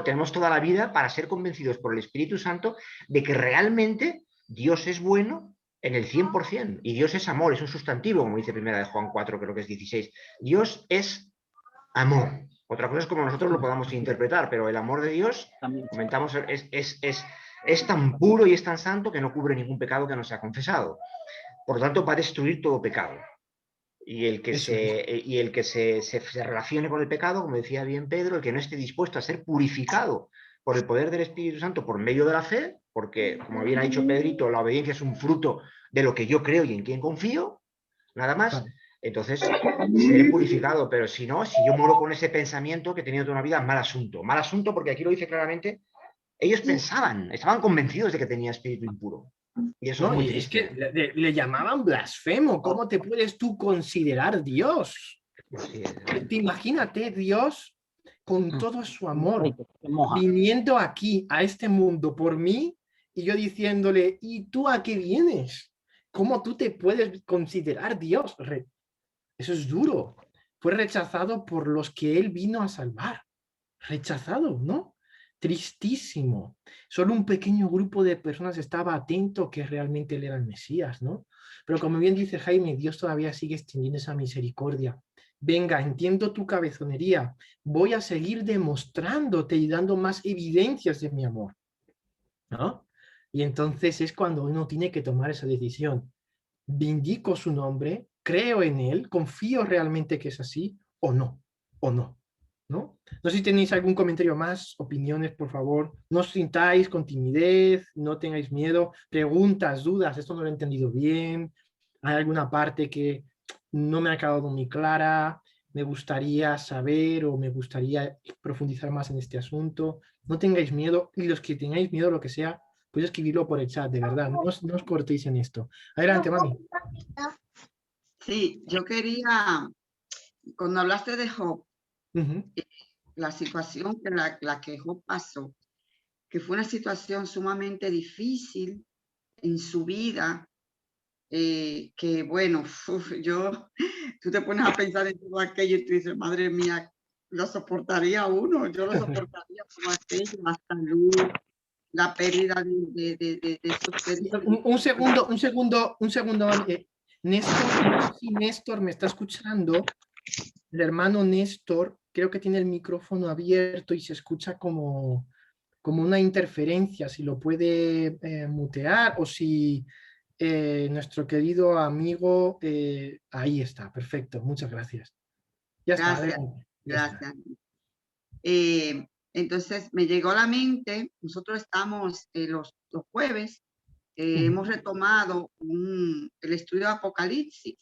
Tenemos toda la vida para ser convencidos por el Espíritu Santo de que realmente Dios es bueno en el 100%, y Dios es amor, es un sustantivo, como dice primera de Juan 4, creo que es 16. Dios es amor. Otra cosa es como nosotros lo podamos interpretar, pero el amor de Dios, comentamos, es tan puro y es tan santo que no cubre ningún pecado que no sea confesado. Por lo tanto, va a destruir todo pecado. Y el que, se relacione con el pecado, como decía bien Pedro, el que no esté dispuesto a ser purificado por el poder del Espíritu Santo por medio de la fe, porque, como bien ha dicho Pedrito, la obediencia es un fruto de lo que yo creo y en quien confío, nada más. Entonces, seré purificado, pero si no, si yo muero con ese pensamiento que he tenido toda una vida, mal asunto. Mal asunto porque aquí lo dice claramente, ellos estaban convencidos de que tenía espíritu impuro. Y eso es muy triste. Es que le llamaban blasfemo. ¿Cómo te puedes tú considerar Dios? Imagínate Dios con todo su amor viniendo aquí a este mundo por mí y yo diciéndole, ¿y tú a qué vienes? ¿Cómo tú te puedes considerar Dios? Eso es duro. Fue rechazado por los que él vino a salvar. Rechazado, ¿no? Tristísimo. Solo un pequeño grupo de personas estaba atento que realmente él era el Mesías, ¿no? Pero como bien dice Jaime, Dios todavía sigue extendiendo esa misericordia. Venga, entiendo tu cabezonería. Voy a seguir demostrándote y dando más evidencias de mi amor, ¿no? Y entonces es cuando uno tiene que tomar esa decisión. Vindico su nombre, creo en él, confío realmente que es así, o no, ¿no? No sé si tenéis algún comentario más, opiniones, por favor. No os sintáis con timidez, no tengáis miedo, preguntas, dudas, esto no lo he entendido bien, hay alguna parte que no me ha quedado muy clara, me gustaría saber o me gustaría profundizar más en este asunto. No tengáis miedo, y los que tengáis miedo, lo que sea, podéis escribirlo por el chat, de verdad, no os cortéis en esto. Adelante, mami. Sí, yo quería, cuando hablaste de Job, la situación que la que Job pasó, que fue una situación sumamente difícil en su vida, que bueno, tú te pones a pensar en todo aquello y tú dices, madre mía, lo soportaría uno, yo lo soportaría todo aquello, la salud, la pérdida de esos seres. Un segundo. Néstor, no sé si Néstor me está escuchando. El hermano Néstor creo que tiene el micrófono abierto y se escucha como una interferencia, si lo puede mutear o si nuestro querido amigo, ahí está, perfecto, muchas gracias. Ya está, adelante. Gracias. Entonces me llegó a la mente, nosotros estamos los jueves, hemos retomado el estudio de Apocalipsis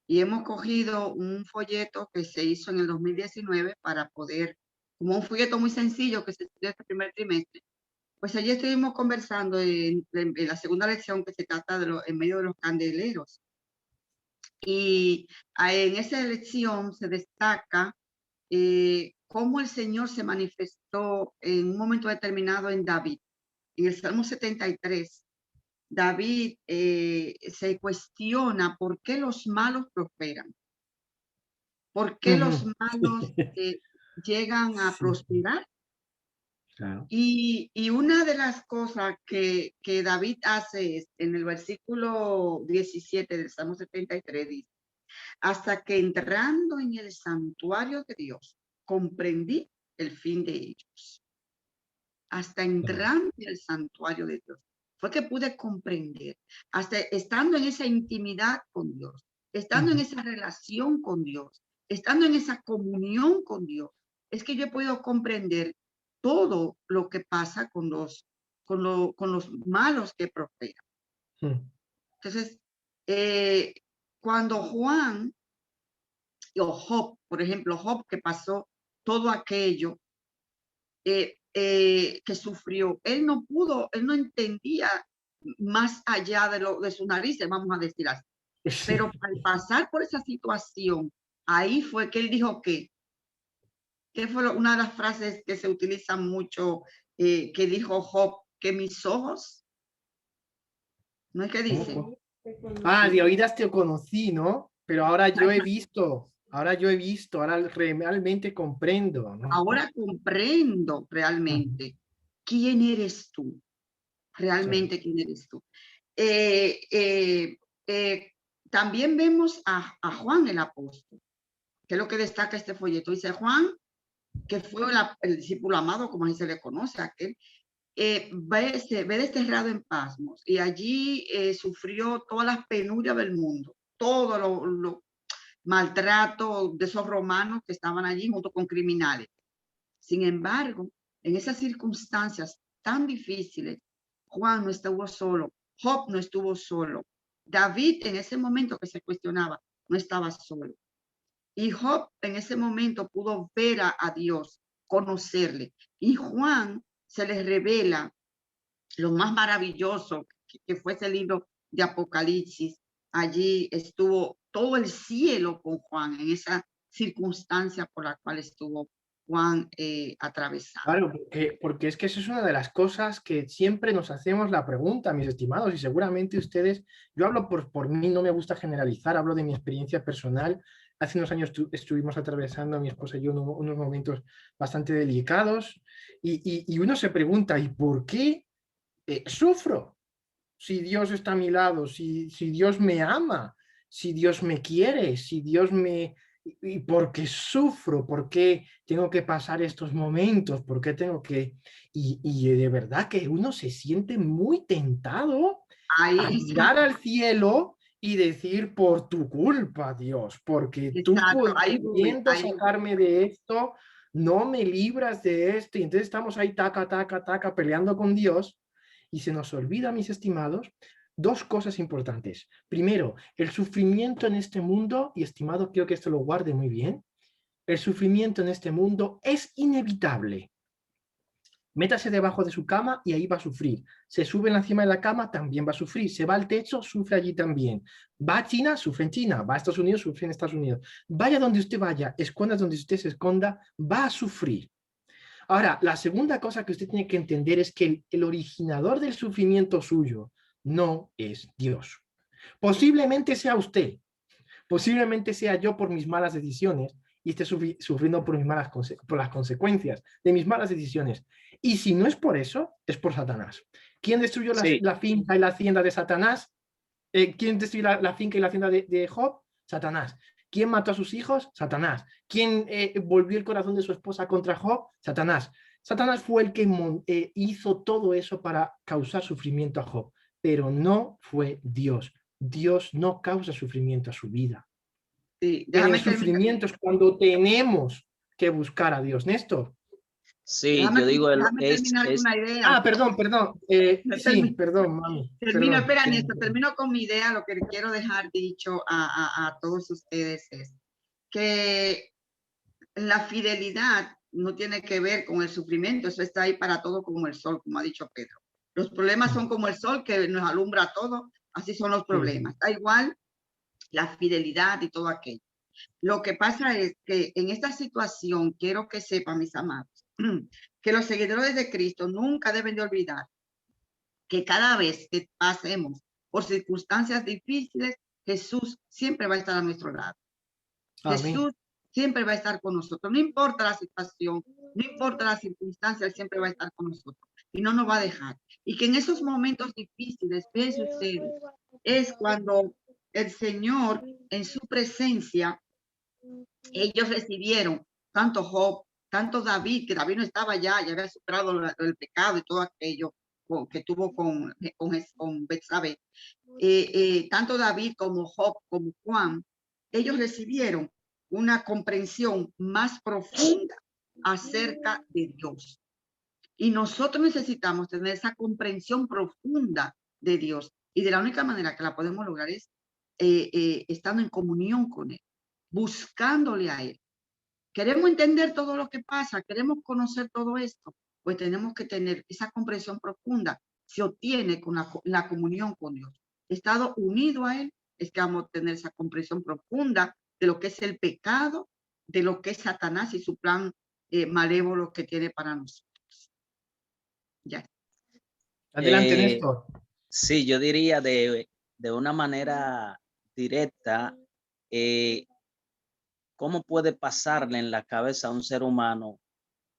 y hemos cogido un folleto que se hizo en el 2019 para poder, como un folleto muy sencillo que se estudia este primer trimestre. Pues allí estuvimos conversando en la segunda lección que se trata en medio de los candeleros. Y en esa lección se destaca cómo el Señor se manifestó en un momento determinado en David. En el Salmo 73, David se cuestiona por qué los malos prosperan, por qué los malos llegan a prosperar. Claro. Y una de las cosas que David hace es, en el versículo 17 del Salmo 73, dice, hasta que entrando en el santuario de Dios, comprendí el fin de ellos. Hasta entrando en el santuario de Dios, fue que pude comprender, hasta estando en esa intimidad con Dios, estando en esa relación con Dios, estando en esa comunión con Dios, es que yo he podido comprender todo lo que pasa con los malos que prosperan. Entonces, cuando Juan o Job, por ejemplo, Job, que pasó todo aquello que sufrió, él no entendía más allá de su nariz, vamos a decir así. Pero al pasar por esa situación, ahí fue que él dijo que fue una de las frases que se utilizan mucho, que dijo Job, que mis ojos, ¿no es que dice? De oídas te conocí, ¿no? Pero ahora yo he visto, ahora realmente comprendo, ¿no? Ahora comprendo realmente quién eres tú, realmente quién eres tú. También vemos a Juan el apóstol, que es lo que destaca este folleto. Dice Juan, que fue el discípulo amado, como así se le conoce a aquel, ve desterrado en Pasmos y allí sufrió todas las penurias del mundo, todo lo maltrato de esos romanos que estaban allí junto con criminales. Sin embargo, en esas circunstancias tan difíciles, Juan no estuvo solo, Job no estuvo solo, David en ese momento que se cuestionaba no estaba solo. Y Job en ese momento pudo ver a Dios, conocerle. Y Juan se les revela lo más maravilloso que fue ese libro de Apocalipsis. Allí estuvo todo el cielo con Juan en esa circunstancia por la cual estuvo Juan atravesado. Claro, porque es que eso es una de las cosas que siempre nos hacemos la pregunta, mis estimados, y seguramente ustedes, yo hablo por mí, no me gusta generalizar, hablo de mi experiencia personal. Hace unos años estuvimos atravesando, mi esposa y yo, unos momentos bastante delicados, y uno se pregunta, ¿y por qué sufro? Si Dios está a mi lado, si Dios me ama, si Dios me quiere, si Dios me... ¿Y por qué sufro? ¿Por qué tengo que pasar estos momentos? ¿Por qué tengo que...? Y de verdad que uno se siente muy tentado a mirar al cielo y decir, por tu culpa, Dios, porque tú pudiendo sacarme de esto, no me libras de esto. Y entonces estamos ahí taca, peleando con Dios y se nos olvida, mis estimados, dos cosas importantes. Primero, el sufrimiento en este mundo, y estimado, quiero que esto lo guarde muy bien, el sufrimiento en este mundo es inevitable. Métase debajo de su cama y ahí va a sufrir. Se sube encima de la cama, también va a sufrir. Se va al techo, sufre allí también. Va a China, sufre en China. Va a Estados Unidos, sufre en Estados Unidos. Vaya donde usted vaya, esconda donde usted se esconda, va a sufrir. Ahora, la segunda cosa que usted tiene que entender es que el originador del sufrimiento suyo no es Dios. Posiblemente sea usted, posiblemente sea yo por mis malas decisiones y esté sufriendo por las consecuencias de mis malas decisiones. Y si no es por eso, es por Satanás. ¿Quién destruyó la finca y la hacienda de Satanás? ¿Quién destruyó la finca y la hacienda de Job? Satanás. ¿Quién mató a sus hijos? Satanás. ¿Quién volvió el corazón de su esposa contra Job? Satanás. Satanás fue el que hizo todo eso para causar sufrimiento a Job, pero no fue Dios. Dios no causa sufrimiento a su vida. Sí, el sufrimiento es cuando tenemos que buscar a Dios. Néstor. Sí, yo digo, perdón. Sí, perdón, mami. Espera, Néstor, termino con mi idea. Lo que quiero dejar dicho a todos ustedes es que la fidelidad no tiene que ver con el sufrimiento. Eso está ahí para todo como el sol, como ha dicho Pedro. Los problemas son como el sol que nos alumbra a todo. Así son los problemas. Da igual la fidelidad y todo aquello. Lo que pasa es que en esta situación, quiero que sepan, mis amados, que los seguidores de Cristo nunca deben de olvidar que cada vez que pasemos por circunstancias difíciles, Jesús siempre va a estar a nuestro lado. Amén. Jesús siempre va a estar con nosotros. No importa la situación, no importa la circunstancia, Él siempre va a estar con nosotros y no nos va a dejar. Y que en esos momentos difíciles, piensen ustedes, es cuando el Señor en su presencia, ellos recibieron tanto Job, tanto David, que David no estaba ya había superado el pecado y todo aquello que tuvo con Betsabé. Tanto David como Job, como Juan, ellos recibieron una comprensión más profunda acerca de Dios. Y nosotros necesitamos tener esa comprensión profunda de Dios. Y de la única manera que la podemos lograr es estando en comunión con Él, buscándole a Él. Queremos entender todo lo que pasa, queremos conocer todo esto, pues tenemos que tener esa comprensión profunda. Se obtiene con la comunión con Dios. Estado unido a Él es que vamos a tener esa comprensión profunda de lo que es el pecado, de lo que es Satanás y su plan malévolo que tiene para nosotros. Ya. Adelante, Néstor. Sí, yo diría de una manera directa, ¿cómo puede pasarle en la cabeza a un ser humano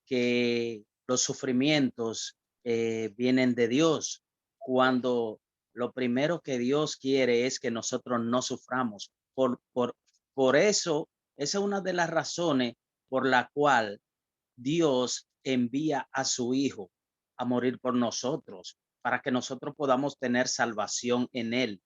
que los sufrimientos vienen de Dios, cuando lo primero que Dios quiere es que nosotros no suframos? Por eso, esa es una de las razones por la cual Dios envía a su Hijo a morir por nosotros, para que nosotros podamos tener salvación en Él.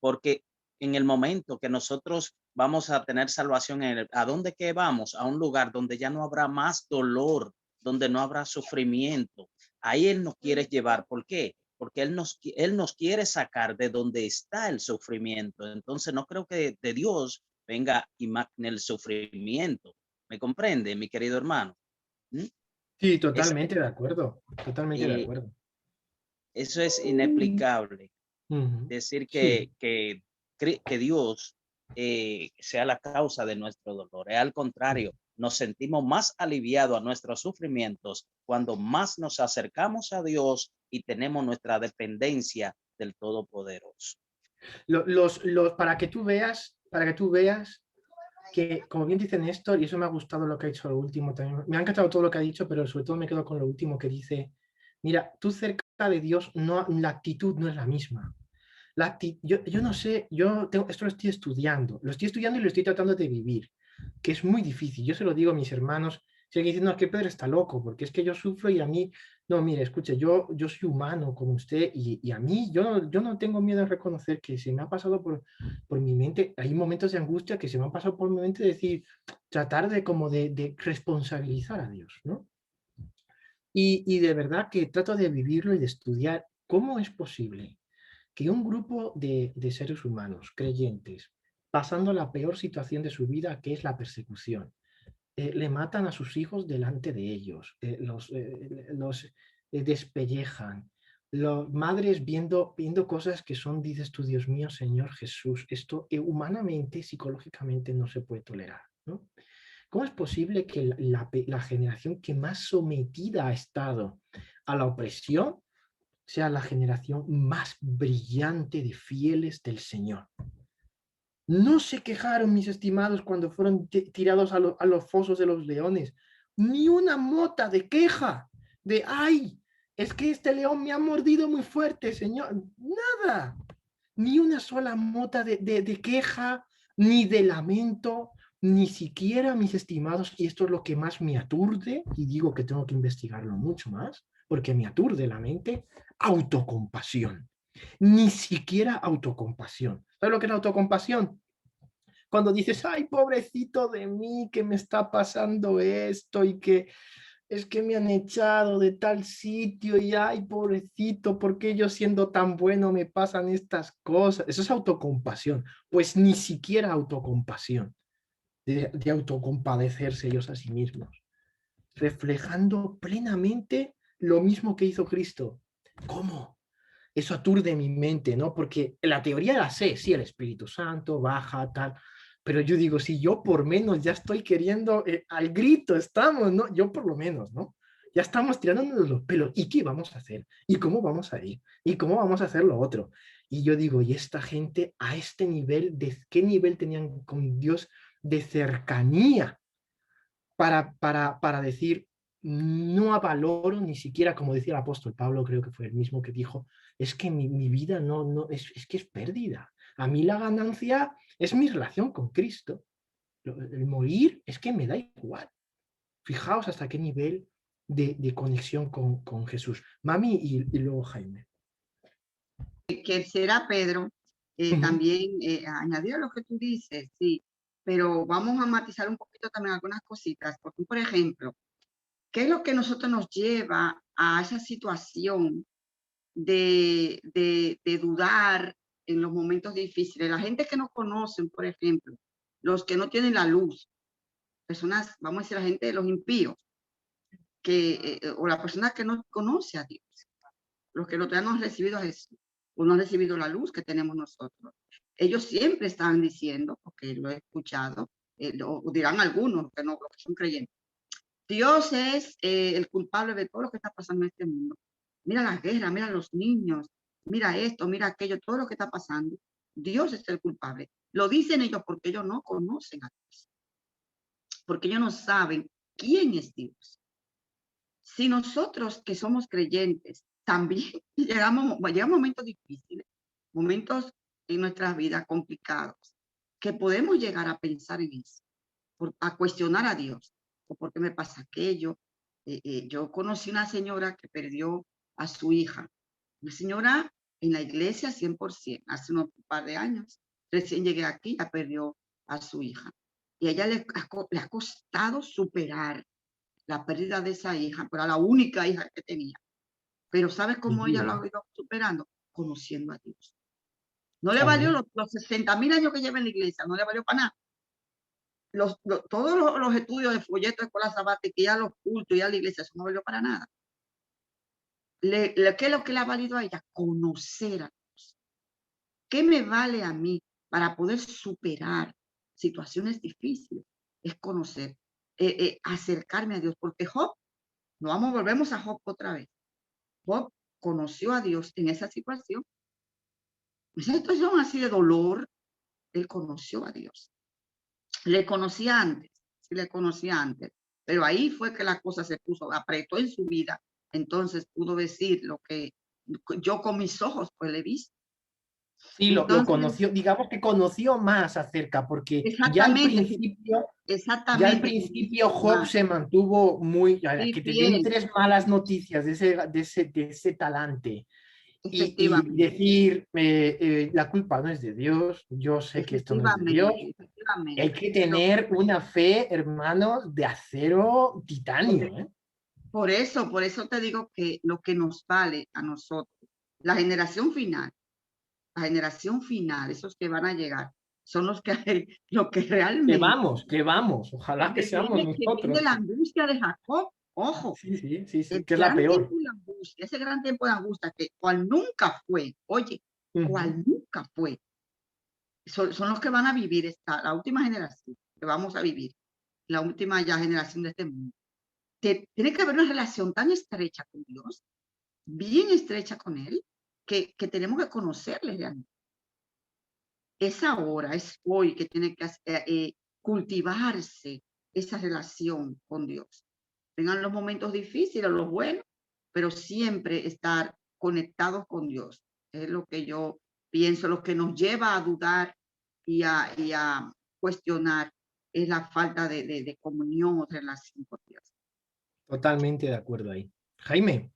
Porque en el momento que nosotros vamos a tener salvación en Él, ¿a dónde que vamos? A un lugar donde ya no habrá más dolor, donde no habrá sufrimiento. Ahí Él nos quiere llevar. ¿Por qué? Porque Él nos quiere sacar de donde está el sufrimiento. Entonces no creo que de Dios venga y magne el sufrimiento. ¿Me comprende, mi querido hermano? ¿Mm? Sí, totalmente de acuerdo. Totalmente de acuerdo. Eso es inexplicable. Decir que Dios sea la causa de nuestro dolor. Al contrario, nos sentimos más aliviados a nuestros sufrimientos cuando más nos acercamos a Dios y tenemos nuestra dependencia del Todopoderoso. Para que tú veas que, como bien dice Néstor, y eso me ha gustado lo que ha dicho lo último también, me ha encantado todo lo que ha dicho, pero sobre todo me quedo con lo último que dice: mira, tú cerca de Dios, la actitud no es la misma. Yo no sé, esto lo estoy estudiando y lo estoy tratando de vivir, que es muy difícil. Yo se lo digo a mis hermanos, siguen diciendo: no, que Pedro está loco, porque es que yo sufro y a mí, no, mire, escuche, yo soy humano como usted, y a mí, yo no tengo miedo a reconocer que se me ha pasado por mi mente, hay momentos de angustia que se me han pasado por mi mente, decir, tratar de responsabilizar a Dios, ¿no? Y de verdad que trato de vivirlo y de estudiar cómo es posible que un grupo de seres humanos creyentes, pasando la peor situación de su vida, que es la persecución, le matan a sus hijos delante de ellos, los despellejan, madres viendo cosas que son, dices tú, Dios mío, Señor Jesús, esto humanamente, psicológicamente no se puede tolerar, ¿no? ¿Cómo es posible que la generación que más sometida ha estado a la opresión sea la generación más brillante de fieles del Señor? No se quejaron, mis estimados, cuando fueron tirados a los fosos de los leones. Ni una mota de queja, de ¡ay! Es que este león me ha mordido muy fuerte, Señor. Nada. Ni una sola mota de queja, ni de lamento, ni siquiera, mis estimados, y esto es lo que más me aturde, y digo que tengo que investigarlo mucho más, porque me aturde la mente, autocompasión. Ni siquiera autocompasión. ¿Sabes lo que es la autocompasión? Cuando dices: ay, pobrecito de mí, que me está pasando esto, y que es que me han echado de tal sitio, y ay, pobrecito, ¿por qué yo siendo tan bueno me pasan estas cosas? Eso es autocompasión. Pues ni siquiera autocompasión, de autocompadecerse ellos a sí mismos, reflejando plenamente lo mismo que hizo Cristo. ¿Cómo? Eso aturde mi mente, ¿no? Porque la teoría la sé, sí, el Espíritu Santo baja, tal, Pero yo digo, si yo por menos ya estoy queriendo, al grito estamos, ¿no? Yo por lo menos, ¿no? Ya estamos tirándonos los pelos. ¿Y qué vamos a hacer? ¿Y cómo vamos a ir? ¿Y cómo vamos a hacer lo otro? Y yo digo, ¿y esta gente a este nivel, de qué nivel tenían con Dios de cercanía para decir, no avaloro ni siquiera, como decía el apóstol Pablo, creo que fue el mismo que dijo, es que mi vida es que es pérdida. A mí la ganancia es mi relación con Cristo. El morir es que me da igual. Fijaos hasta qué nivel de conexión con Jesús. Mami y luego Jaime. Que será Pedro, también añadió lo que tú dices, sí, pero vamos a matizar un poquito también algunas cositas, porque por ejemplo, ¿qué es lo que nosotros nos lleva a esa situación de dudar en los momentos difíciles? La gente que no conocen, por ejemplo, los que no tienen la luz, personas, vamos a decir, la gente de los impíos, o la persona que no conoce a Dios, los que no han recibido a Jesús, o no han recibido la luz que tenemos nosotros. Ellos siempre están diciendo, porque lo he escuchado, o dirán algunos que no, los que son creyentes, Dios es el culpable de todo lo que está pasando en este mundo. Mira la guerra, mira los niños, mira esto, mira aquello, todo lo que está pasando. Dios es el culpable. Lo dicen ellos porque ellos no conocen a Dios. Porque ellos no saben quién es Dios. Si nosotros que somos creyentes también llegan momentos difíciles, momentos en nuestras vidas complicados, que podemos llegar a pensar en eso, a cuestionar a Dios, o por qué me pasa aquello. Yo conocí una señora que perdió a su hija, una señora en la iglesia 100%, hace unos par de años, recién llegué aquí, ya perdió a su hija. Y a ella le ha costado superar la pérdida de esa hija, pero era la única hija que tenía. Pero ¿sabes cómo ella lo ha ido superando? Conociendo a Dios. No le valió los 60.000 años que lleva en la iglesia, no le valió para nada. Todos los estudios de folletos de escuela sabática, y ya los cultos, y ya la iglesia, eso no valió para nada. ¿Qué es lo que le ha valido a ella? Conocer a Dios. ¿Qué me vale a mí para poder superar situaciones difíciles? Es conocer, acercarme a Dios, porque Job, volvemos a Job otra vez. Job conoció a Dios en esa situación. Esa situación así de dolor, él conoció a Dios. Le conocía antes, sí le conocía antes, pero ahí fue que la cosa se puso, apretó en su vida. Entonces pudo decir lo que yo con mis ojos pues le he visto. Sí, entonces, lo conoció, digamos que conoció más acerca, porque ya al principio Job se mantuvo muy, que te den 3 malas noticias de ese talante y decir, la culpa no es de Dios, yo sé que esto no es de Dios. Hay que tener una fe, hermanos, de acero titanio, ¿eh? Por eso te digo que lo que nos vale a nosotros, la generación final, esos que van a llegar, son los que realmente... Que vamos, ojalá que seamos nosotros. Que viene la angustia de Jacob, ojo. Sí, que es la peor. Ese gran tiempo de angustia, que cual nunca fue, oye, cual nunca fue. Son los que van a vivir la última generación, que vamos a vivir, la última ya generación de este mundo. Tiene que haber una relación tan estrecha con Dios, bien estrecha con Él, que tenemos que conocerle realmente. Es ahora, es hoy que tiene que cultivarse esa relación con Dios. Tengan los momentos difíciles, los buenos, pero siempre estar conectados con Dios. Es lo que yo pienso, lo que nos lleva a dudar y a cuestionar es la falta de comunión o relación con Dios. Totalmente de acuerdo ahí. Jaime.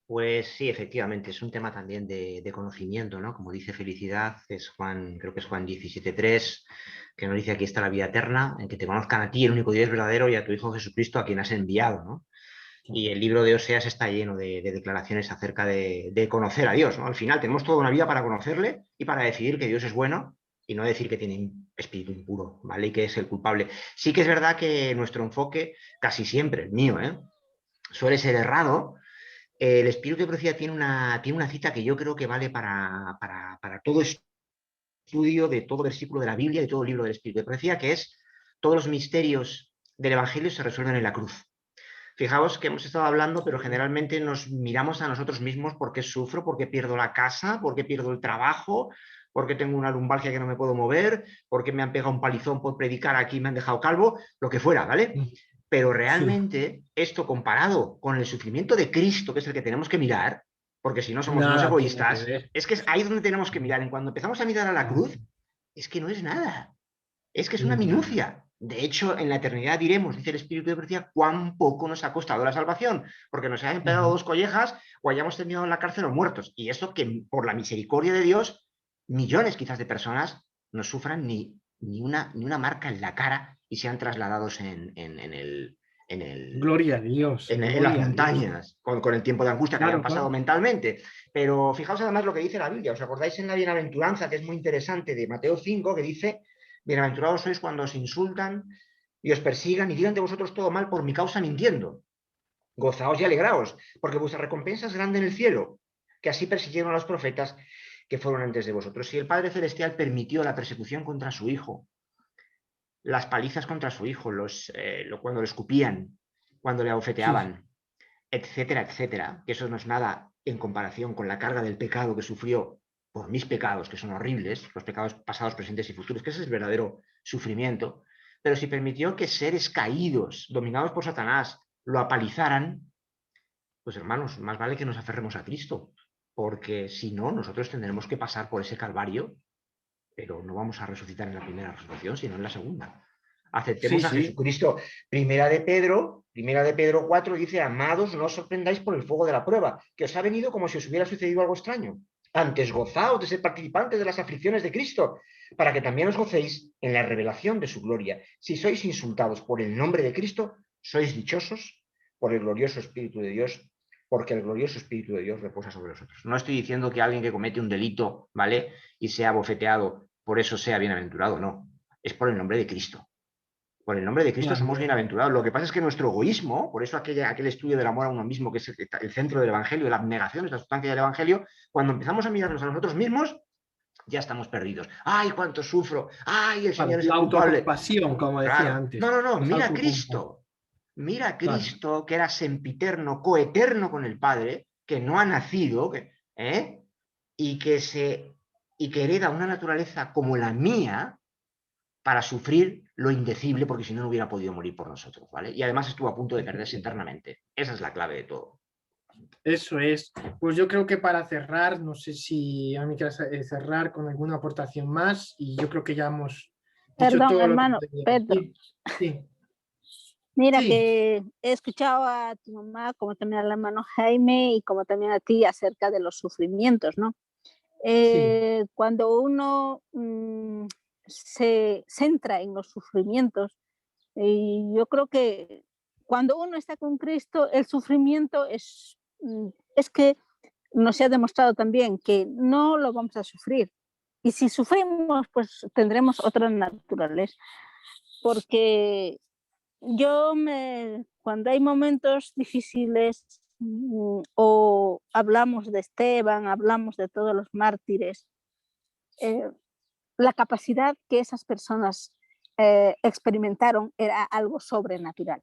Pues sí, efectivamente, es un tema también de conocimiento, ¿no? Como dice Felicidad, creo que es Juan 17:3, que nos dice: aquí está la vida eterna, en que te conozcan a ti, el único Dios verdadero, y a tu Hijo Jesucristo, a quien has enviado, ¿no? Y el libro de Oseas está lleno de declaraciones acerca de conocer a Dios, ¿no? Al final tenemos toda una vida para conocerle y para decidir que Dios es bueno y no decir que tiene un espíritu impuro, ¿vale? Y que es el culpable. Sí que es verdad que nuestro enfoque, casi siempre, el mío, suele ser errado. El espíritu de profecía tiene una cita que yo creo que vale para todo estudio de todo versículo de la Biblia, de todo libro del Espíritu de Profecía, que es todos los misterios del Evangelio se resuelven en la cruz. Fijaos que hemos estado hablando, pero generalmente nos miramos a nosotros mismos porque sufro, porque pierdo la casa, porque pierdo el trabajo, porque tengo una lumbalgia que no me puedo mover, porque me han pegado un palizón por predicar aquí y me han dejado calvo, lo que fuera, ¿vale? Pero realmente esto comparado con el sufrimiento de Cristo, que es el que tenemos que mirar, porque si no somos unos Nada tiene que egoístas, ver. es que es ahí donde tenemos que mirar. En cuando empezamos a mirar a la cruz, es que no es nada. Es que es una minucia. De hecho, en la eternidad diremos, dice el Espíritu de Profecía, cuán poco nos ha costado la salvación, porque nos hayan pegado dos collejas o hayamos terminado en la cárcel o muertos. Y eso que por la misericordia de Dios, millones quizás de personas no sufran ni una marca en la cara y sean trasladados en el Gloria a Dios. en las montañas, con el tiempo de angustia que hayan pasado mentalmente. Pero fijaos además lo que dice la Biblia. ¿Os acordáis en la bienaventuranza, que es muy interesante, de Mateo 5, que dice: bienaventurados sois cuando os insultan y os persigan y digan de vosotros todo mal por mi causa mintiendo? Gozaos y alegraos, porque vuestra recompensa es grande en el cielo, que así persiguieron a los profetas que fueron antes de vosotros. Si el Padre Celestial permitió la persecución contra su Hijo, las palizas contra su Hijo, cuando lo escupían, cuando le abofeteaban, etcétera, etcétera, que eso no es nada en comparación con la carga del pecado que sufrió por mis pecados, que son horribles, los pecados pasados, presentes y futuros, que ese es el verdadero sufrimiento. Pero si permitió que seres caídos, dominados por Satanás, lo apalizaran, pues hermanos, más vale que nos aferremos a Cristo, porque si no, nosotros tendremos que pasar por ese calvario, pero no vamos a resucitar en la primera resurrección, sino en la segunda. Aceptemos a Jesucristo. Primera de Pedro 4 dice: amados, no os sorprendáis por el fuego de la prueba, que os ha venido como si os hubiera sucedido algo extraño. Antes gozaos de ser participantes de las aflicciones de Cristo, para que también os gocéis en la revelación de su gloria. Si sois insultados por el nombre de Cristo, sois dichosos por el glorioso Espíritu de Dios, porque el glorioso Espíritu de Dios reposa sobre vosotros. No estoy diciendo que alguien que comete un delito, ¿vale?, y sea bofeteado, por eso sea bienaventurado, no. Es por el nombre de Cristo. Por el nombre de Cristo somos bienaventurados. Lo que pasa es que nuestro egoísmo, por eso aquel estudio del amor a uno mismo, que es el centro del Evangelio, la abnegación, es la sustancia del Evangelio, cuando empezamos a mirarnos a nosotros mismos, ya estamos perdidos. ¡Ay, cuánto sufro! ¡Ay, el Señor es el culpable! La autocompasión, como decía antes. No, mira a Cristo. Mira a Cristo, que era sempiterno, coeterno con el Padre, que no ha nacido, y que hereda una naturaleza como la mía, para sufrir lo indecible, porque si no, no hubiera podido morir por nosotros, ¿vale? Y además estuvo a punto de perderse eternamente. Esa es la clave de todo. Eso es. Pues yo creo que para cerrar, no sé si a mí quieres cerrar con alguna aportación más, y yo creo que ya hemos dicho todo hermano, lo que Pedro. Sí. Mira, que he escuchado a tu mamá, como también al hermano Jaime, y como también a ti, acerca de los sufrimientos, ¿no? Cuando uno se centra en los sufrimientos, y yo creo que cuando uno está con Cristo, el sufrimiento es que nos ha demostrado también que no lo vamos a sufrir. Y si sufrimos, pues tendremos otra naturaleza. Porque cuando hay momentos difíciles, o hablamos de Esteban, hablamos de todos los mártires, la capacidad que esas personas experimentaron era algo sobrenatural.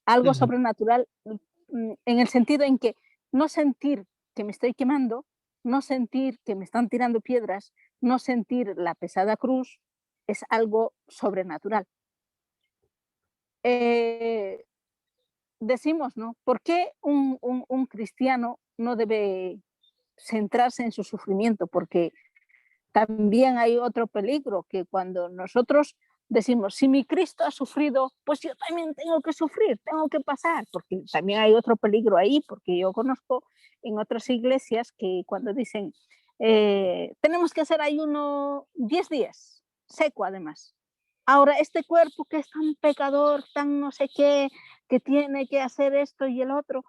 Algo sobrenatural en el sentido en que no sentir que me estoy quemando, no sentir que me están tirando piedras, no sentir la pesada cruz, es algo sobrenatural. Decimos, ¿no? ¿Por qué un cristiano no debe centrarse en su sufrimiento? Porque también hay otro peligro, que cuando nosotros decimos, si mi Cristo ha sufrido, pues yo también tengo que sufrir, tengo que pasar, porque también hay otro peligro ahí, porque yo conozco en otras iglesias que cuando dicen, tenemos que hacer ayuno 10 días, seco además. Ahora, este cuerpo que es tan pecador, tan no sé qué, que tiene que hacer esto y el otro,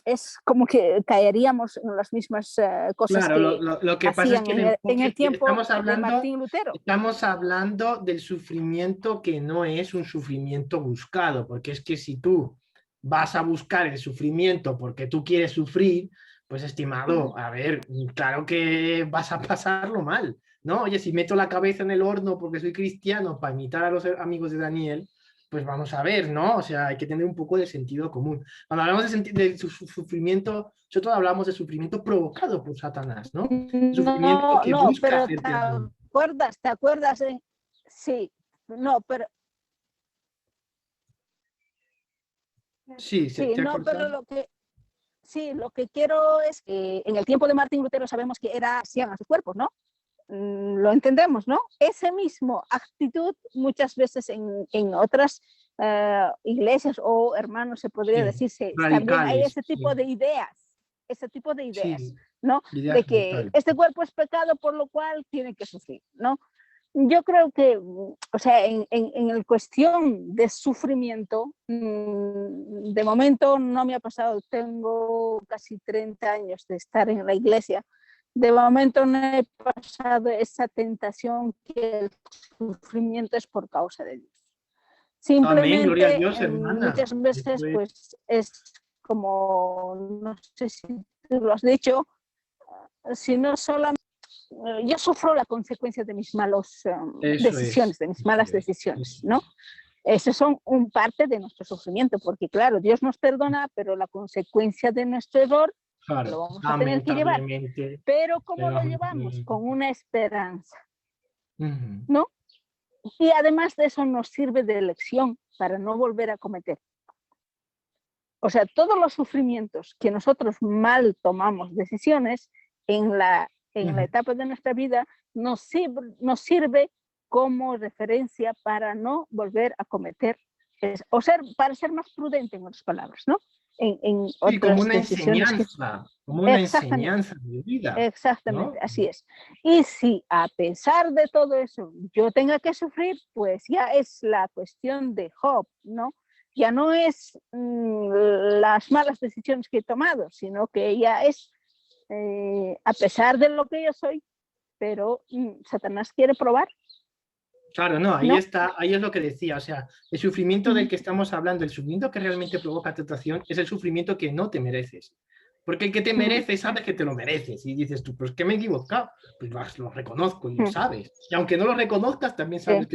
es como que caeríamos en las mismas cosas. Claro, lo que pasa es que en el tiempo de Martín Lutero. Estamos hablando del sufrimiento que no es un sufrimiento buscado, porque es que si tú vas a buscar el sufrimiento porque tú quieres sufrir, pues estimado, a ver, claro que vas a pasarlo mal. ¿no? Oye, si meto la cabeza en el horno porque soy cristiano para imitar a los amigos de Daniel, pues vamos a ver, ¿no? O sea, hay que tener un poco de sentido común. Cuando hablamos de sufrimiento, sobre todo hablamos de sufrimiento provocado por Satanás, ¿no? Sufrimiento que No, busca pero hacerte daño. ¿te acuerdas? Sí, no, pero Sí, sí, ¿te ha no, pero cortado? lo que quiero es que en el tiempo de Martín Lutero sabemos que hacían a sus cuerpos, ¿no? Lo entendemos, ¿no? Ese mismo actitud muchas veces en otras iglesias o hermanos se podría decirse, también hay Radicales. ese tipo de ideas, Sí, ¿no? ideas De que radicales. este cuerpo es pecado por lo cual tiene que sufrir, ¿no? Yo creo que, o sea, en el cuestión de sufrimiento, de momento no me ha pasado, tengo casi 30 años de estar en la iglesia, de momento no he pasado esa tentación que el sufrimiento es por causa de Dios. Amén, gloria a Simplemente Dios, hermana. muchas veces pues es como, no sé si tú lo has dicho, sino solamente yo sufro la consecuencia de mis malas decisiones, de mis malas decisiones, ¿no? Esos son un parte de nuestro sufrimiento, porque claro, Dios nos perdona, pero la consecuencia de nuestro error Claro, lo vamos a tener que llevar. Pero ¿cómo lo llevamos? Con una esperanza, ¿no? Y además de eso nos sirve de lección para no volver a cometer. O sea, todos los sufrimientos que nosotros mal tomamos decisiones en la etapa de nuestra vida nos sirve como referencia para no volver a cometer, para ser más prudente, en otras palabras, ¿no? En sí, como otras una decisiones. como una enseñanza de vida. Exactamente, ¿no? así es. Y si a pesar de todo eso yo tenga que sufrir, pues ya es la cuestión de Job, ¿no? Ya no es las malas decisiones que he tomado, sino que ya es a pesar de lo que yo soy, pero Satanás quiere probar. Claro, no, ahí está, ahí es lo que decía, o sea, el sufrimiento del que estamos hablando, el sufrimiento que realmente provoca tentación es el sufrimiento que no te mereces. Porque el que te mereces, sabes que te lo mereces. Y dices tú, pues que me he equivocado. Pues lo reconozco y lo sabes. Y aunque no lo reconozcas, también sabes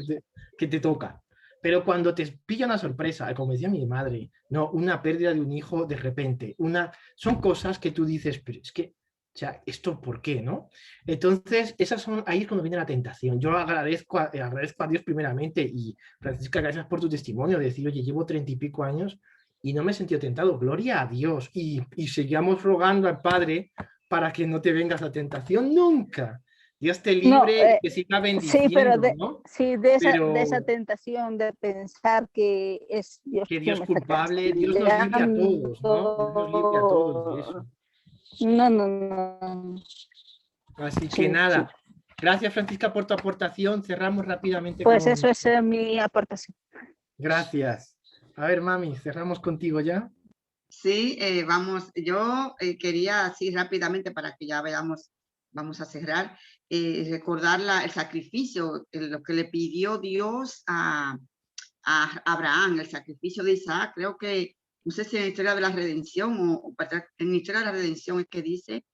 que te toca. Pero cuando te pilla una sorpresa, como decía mi madre, no, una pérdida de un hijo de repente, son cosas que tú dices, pero es que, o sea, ¿esto por qué, no? Entonces, ahí es cuando viene la tentación. Yo agradezco a Dios primeramente y, Francisca, gracias por tu testimonio, de decir, oye, llevo 30 y pico años y no me he sentido tentado. Gloria a Dios. Y sigamos rogando al Padre para que no te vengas la tentación nunca. Dios te libre, que siga bendiciendo, sí, pero ¿no? de esa tentación de pensar que es Dios que Dios culpable, Dios nos libre a todos, ¿no? Dios nos libre a todos de eso. No. Así que nada, gracias Francisca por tu aportación, cerramos rápidamente. Pues eso es mi aportación. Gracias. A ver, mami, cerramos contigo ya. Sí, vamos, yo quería así rápidamente para que ya veamos, vamos a cerrar, recordar el sacrificio, lo que le pidió Dios a Abraham, el sacrificio de Isaac. Creo que, no sé si en la historia de la redención o en la historia de la redención es que dice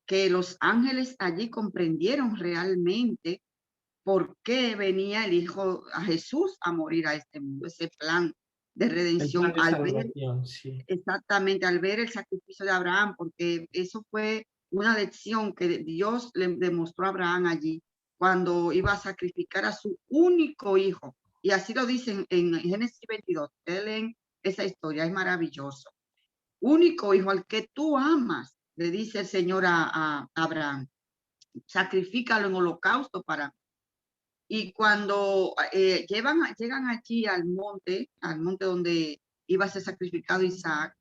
que los ángeles allí comprendieron realmente por qué venía el Hijo a Jesús a morir a este mundo, ese plan de redención, exactamente, al ver el sacrificio de Abraham, porque eso fue una lección que Dios le demostró a Abraham allí, cuando iba a sacrificar a su único hijo, y así lo dicen en Génesis 22, leen esa historia, es maravilloso. Único hijo al que tú amas, le dice el Señor a Abraham, sacrifícalo en holocausto para mí. Y cuando llegan allí al monte donde iba a ser sacrificado Isaac,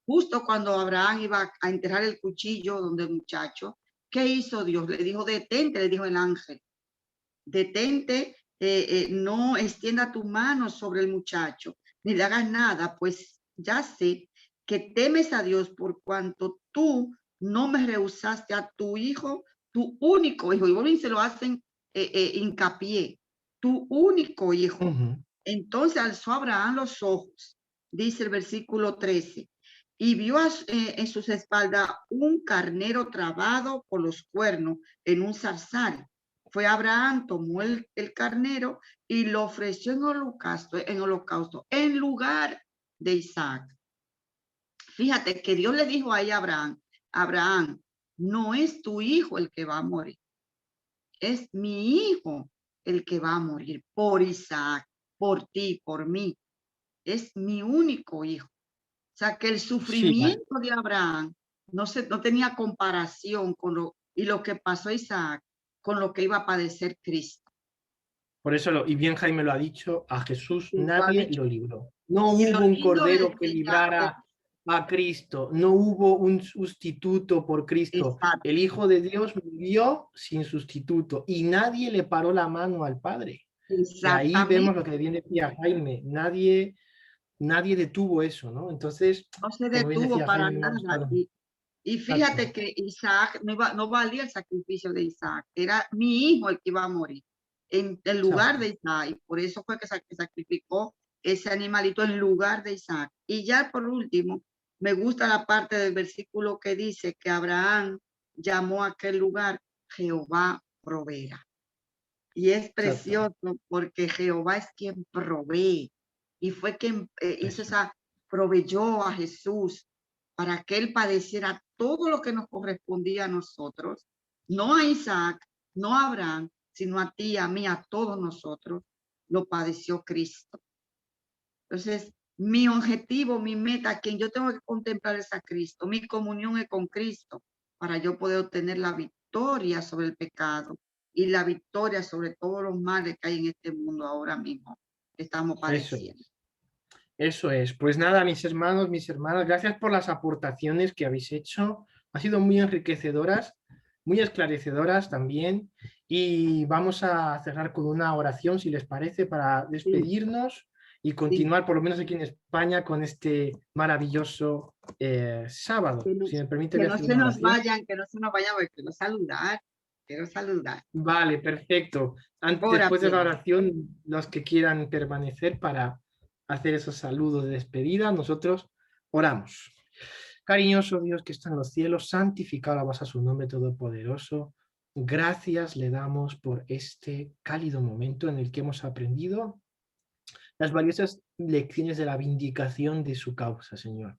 justo cuando Abraham iba a enterrar el cuchillo donde el muchacho, ¿qué hizo Dios? Le dijo, detente, le dijo el ángel, detente, no extienda tu mano sobre el muchacho, ni le hagas nada, pues ya sé que temes a Dios por cuanto tú no me rehusaste a tu hijo, tu único hijo, y bueno, y se lo hacen hincapié, tu único hijo. Entonces alzó Abraham los ojos, dice el versículo 13, y vio en sus espaldas un carnero trabado por los cuernos en un zarzal. fue Abraham, tomó el carnero y lo ofreció en holocausto en lugar de Isaac. Fíjate que Dios le dijo ahí a Abraham, Abraham, no es tu hijo el que va a morir, es mi hijo el que va a morir por Isaac, por ti, por mí. Es mi único hijo. O sea, que el sufrimiento de Abraham no tenía comparación con lo que pasó a Isaac, con lo que iba a padecer Cristo. Por eso, y bien Jaime lo ha dicho, a Jesús nadie lo libró. No Y hubo lo un lindo cordero es que que librara a Cristo, no hubo un sustituto por Cristo. Exacto. El Hijo de Dios murió sin sustituto y nadie le paró la mano al Padre. Y ahí vemos lo que bien decía Jaime, nadie detuvo eso, ¿no? Entonces, no se como bien detuvo decía para Jaime, nada. Y fíjate que Isaac no valía el sacrificio de Isaac, era mi hijo el que iba a morir en lugar de Isaac, y por eso fue que sacrificó ese animalito en lugar de Isaac. Y ya por último, me gusta la parte del versículo que dice que Abraham llamó a aquel lugar Jehová proveerá. Y es precioso porque Jehová es quien provee y fue quien proveyó a Jesús para que él padeciera todo lo que nos correspondía a nosotros, no a Isaac, no a Abraham, sino a ti, a mí, a todos nosotros, lo padeció Cristo. Entonces, mi objetivo, mi meta, quien yo tengo que contemplar es a Cristo, mi comunión es con Cristo, para yo poder obtener la victoria sobre el pecado y la victoria sobre todos los males que hay en este mundo ahora mismo que estamos padeciendo. Eso es. Pues nada, mis hermanos, mis hermanas, gracias por las aportaciones que habéis hecho. Han sido muy enriquecedoras, muy esclarecedoras también. Y vamos a cerrar con una oración, si les parece, para despedirnos y continuar, por lo menos aquí en España, con este maravilloso sábado. Si me permite, que no se nos vayan, porque quiero saludar. Vale, perfecto. Después de la oración, los que quieran permanecer para hacer esos saludos de despedida, nosotros oramos. Cariñoso Dios que está en los cielos, santificado sea su nombre todopoderoso. Gracias le damos por este cálido momento en el que hemos aprendido las valiosas lecciones de la vindicación de su causa, Señor.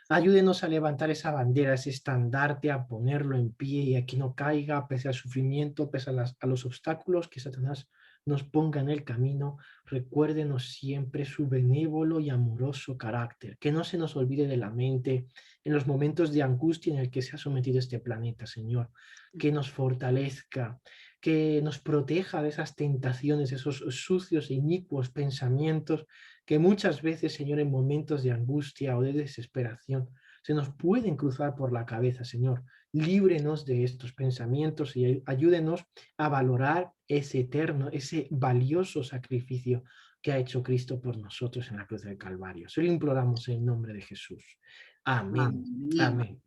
Ayúdenos a levantar esa bandera, ese estandarte, a ponerlo en pie y a que no caiga pese al sufrimiento, pese a los obstáculos que Satanás nos ponga en el camino. Recuérdenos siempre su benévolo y amoroso carácter, que no se nos olvide de la mente en los momentos de angustia en el que se ha sometido este planeta, Señor. Que nos fortalezca, que nos proteja de esas tentaciones, esos sucios e inicuos pensamientos que muchas veces, Señor, en momentos de angustia o de desesperación, se nos pueden cruzar por la cabeza, Señor. Líbrenos de estos pensamientos y ayúdenos a valorar ese eterno, ese valioso sacrificio que ha hecho Cristo por nosotros en la cruz del Calvario. Se lo imploramos en nombre de Jesús. Amén. Amén.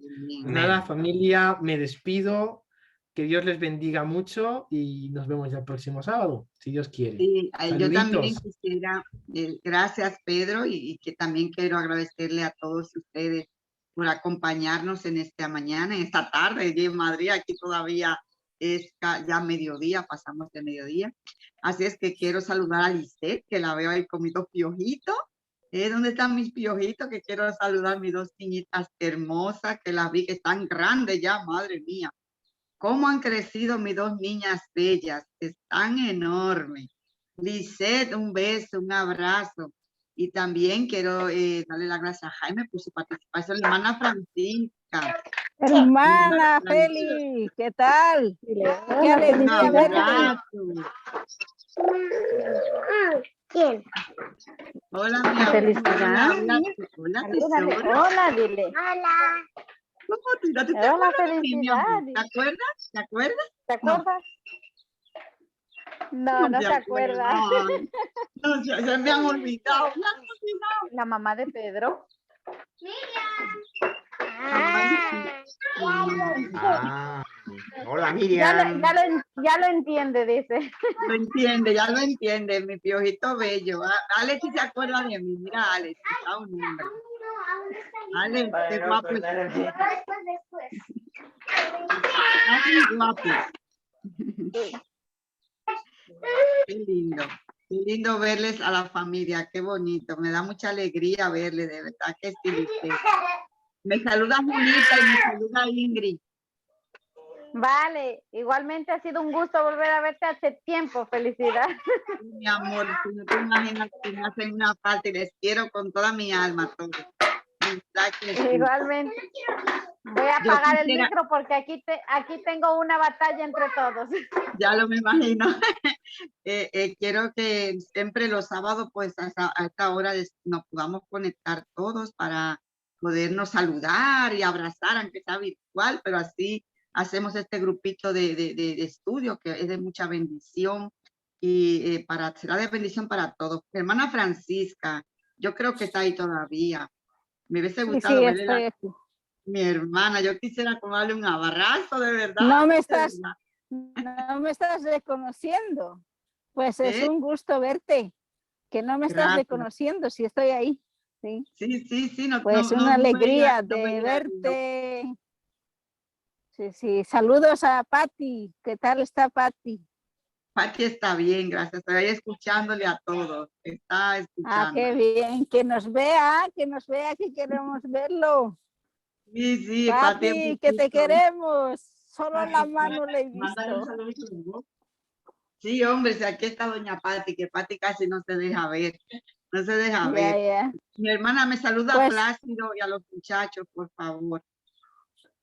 Nada, familia, me despido. Que Dios les bendiga mucho y nos vemos ya el próximo sábado, si Dios quiere. Sí, yo también quisiera, gracias Pedro, y que también quiero agradecerle a todos ustedes por acompañarnos en esta mañana, en esta tarde, y en Madrid aquí todavía es ya mediodía, pasamos de mediodía. Así es que quiero saludar a Lisette, que la veo ahí con mis dos piojitos. ¿Dónde están mis piojitos? Que quiero saludar a mis dos niñitas hermosas, que las vi que están grandes ya, madre mía. ¿Cómo han crecido mis dos niñas bellas? Están enormes. Lisette, un beso, un abrazo. Y también quiero darle las gracias a Jaime por su participación. La hermana Francisca. Hermana Feli, ¿qué tal? Qué alegría verte. ¿Quién? Hola, mi felicidad. Hola, dile. Hola. ¿No te Hola, felicidad. ¿Te acuerdas? ¿Te acuerdas? ¿Te acuerdas? No se acuerda. No, se me han olvidado. La mamá de Pedro. Hola, Miriam. Ya lo entiende, dice. Ya lo entiende, mi piojito bello. Alex se acuerda de mí. Mira, Alex, está un nombre. Alex, qué guapo. Después. Guapo. Qué lindo verles a la familia, qué bonito, me da mucha alegría verles, de verdad que sí. Me saluda Julita y me saluda Ingrid. Vale, igualmente ha sido un gusto volver a verte hace tiempo. Felicidades. Mi amor, si no te imaginas que me hacen una falta y les quiero con toda mi alma a todos. Igualmente. Voy a apagar el micro porque aquí tengo una batalla entre todos. Ya lo me imagino. Quiero que siempre los sábados, pues a esta hora nos podamos conectar todos para podernos saludar y abrazar, aunque sea virtual, pero así hacemos este grupito de estudio que es de mucha bendición y será de bendición para todos. Hermana Francisca, yo creo que está ahí todavía. Me hubiese gustado Sí, verle estoy aquí. mi hermana, yo quisiera como darle un abrazo de verdad. No me estás reconociendo. Pues es un gusto verte, que no me estás reconociendo si estoy ahí. Sí, sí. No, pues una alegría de verte. Sí. Saludos a Patti. ¿Qué tal está Patti? Patti está bien, gracias. Estoy escuchándole a todos. Está escuchando. Qué bien. Que nos vea, que queremos verlo. Sí, Patti, que te queremos. Solo la mano le he visto. Sí, hombre, si aquí está doña Patti, que Patti casi no se deja ver. No se deja ver. Mi hermana me saluda a Plácido y a los muchachos, por favor.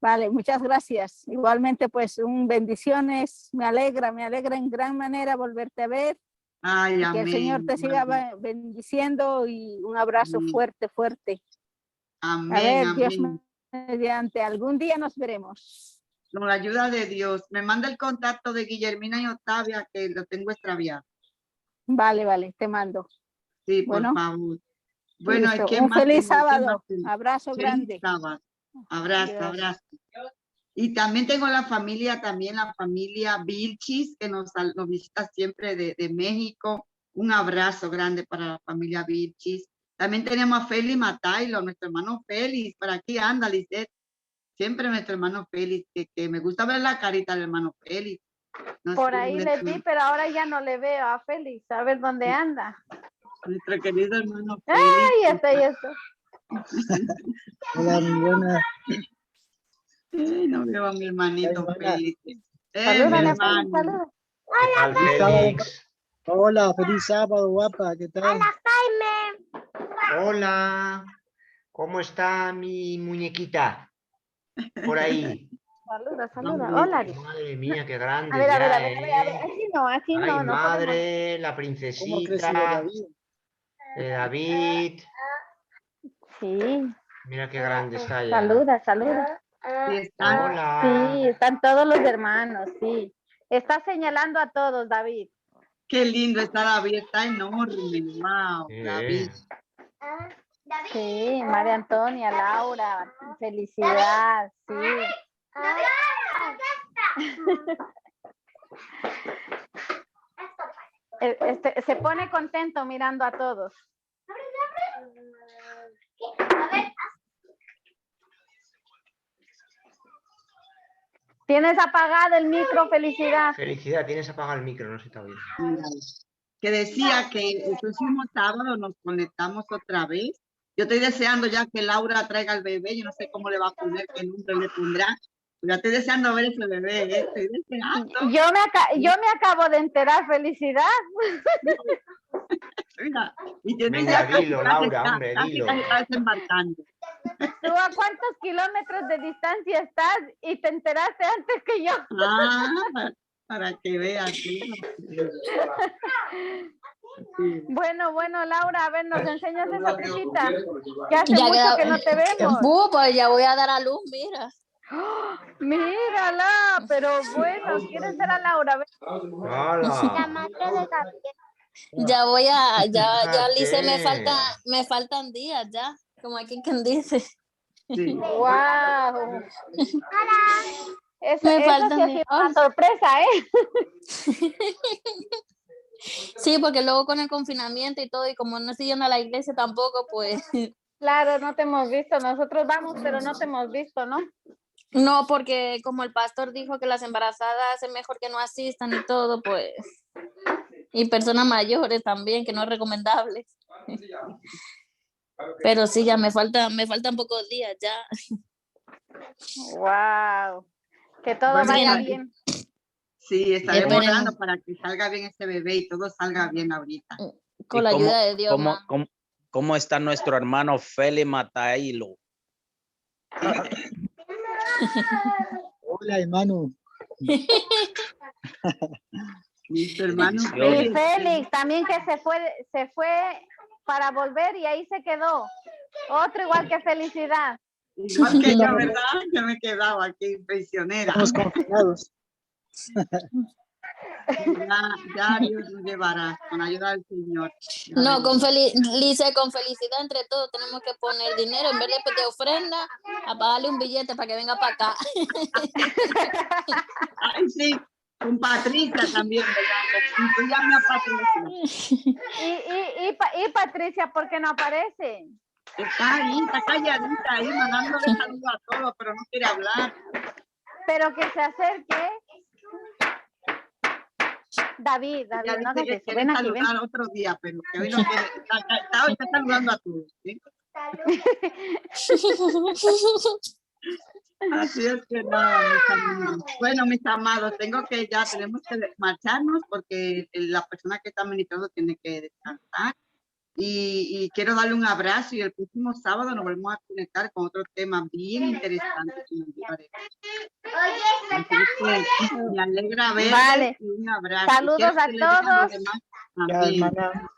Vale, muchas gracias. Igualmente, pues, bendiciones. Me alegra en gran manera volverte a ver. Ay, que el Señor te siga bendiciendo y un abrazo fuerte. Amén. A ver, Dios mediante, algún día nos veremos. Con la ayuda de Dios. Me manda el contacto de Guillermina y Octavia, que lo tengo extraviado. Vale, te mando. Sí, por favor. Bueno, un feliz sábado. Abrazo grande. Sábado. Abrazo. Y también tengo la familia Vilchis, que nos visita siempre de México. Un abrazo grande para la familia Vilchis. También tenemos a Félix Matailo, nuestro hermano Félix. Por aquí anda, Lisette. Siempre nuestro hermano Félix, que me gusta ver la carita del hermano Félix. No por ahí le vi, pero ahora ya no le veo a Félix. A ver dónde anda. Nuestro querido hermano Félix. ¡Ay, ya está! Hola, muy buena. No veo a mi hermanito Félix. Salúdale, hermano. Hola, Félix. Hola, feliz sábado, guapa. ¿Qué tal? Hola, Jaime. Hola. ¿Cómo está mi muñequita? Por ahí. Saluda. Hola. Madre mía, qué grande. A ver. Así no. Ay, madre, la princesita de David. Sí. Mira qué grande está ya. Saluda. Hola. Sí, están todos los hermanos, sí. Está señalando a todos, David. Qué lindo está David, está enorme. Wow, David. Sí, María Antonia, Laura, felicidad, sí. Se pone contento mirando a todos. Tienes apagado el micro, Felicidad. Felicidad, tienes apagado el micro, no se está oyendo. Que decía que el próximo sábado nos conectamos otra vez. Yo estoy deseando ya que Laura traiga al bebé. Yo no sé cómo le va a poner, qué nombre le pondrá. Ya estoy deseando ver ese bebé. Estoy deseando. Yo me acabo de enterar, Felicidad. Mira, venga, dilo, Laura, hombre, dilo. ¿Tú a cuántos kilómetros de distancia estás y te enteraste antes que yo? Para que veas. Sí. Bueno, Laura, a ver, nos enseñas esa cosita. Que hace mucho que no te vemos. Pues ya voy a dar a luz, mira. Mírala, pero bueno, ¿quieres ver a Laura? Hola. Ya voy a, ya Lice, me faltan días ya, como aquí quien dice. Sí. Wow. Me faltan días. Una sorpresa, ¿eh? Sí, porque luego con el confinamiento y todo, y como no estoy yendo a la iglesia tampoco, pues. Claro, no te hemos visto. Nosotros vamos, pero no te hemos visto, ¿no? No, porque como el pastor dijo que las embarazadas es mejor que no asistan y todo, pues. Y personas mayores también, que no es recomendable. Pero sí, ya me faltan pocos días ya. Wow. Que todo Bueno, vaya sí. bien. Sí, estaremos Esperemos. orando para que salga bien este bebé y todo salga bien ahorita. Con ¿Y la cómo- ayuda de Dios, cómo, ma. cómo está nuestro hermano Félix Matailo? Hola, hermano. Listo, hermano. Y Bendiciones. Félix también que se fue para volver y ahí se quedó. Otro igual que Felicidad. Igual que yo, ¿verdad? Yo me he quedado aquí prisionera. Estamos confinados. Ya Dios nos llevará con ayuda del Señor. Ya No, veremos. Lice, con felicidad entre todos tenemos que poner dinero en vez de ofrenda, a pagarle un billete para que venga para acá. Ay, sí, con Patricia también, ¿verdad? Incluyame a Patricia. Y Patricia, ¿por qué no aparece? Está ahí, está calladita ahí, mandándole saludos a todos, pero no quiere hablar. Pero que se acerque. David, Ya no dice hagas que eso. quiere Ven aquí, ven. saludar otro día, pero que hoy no quiere. Está saludando a todos, ¿sí? Así es que nada, mis amigos. Bueno, mis amados, tenemos que marcharnos porque la persona que está ministrando tiene que descansar. Y quiero darle un abrazo y el próximo sábado nos volvemos a conectar con otro tema bien interesante que nos llevaremos. Así es que me alegra verles Vale. y un abrazo. Saludos Quiero que a le digan los todos. demás Ya, también. hermana.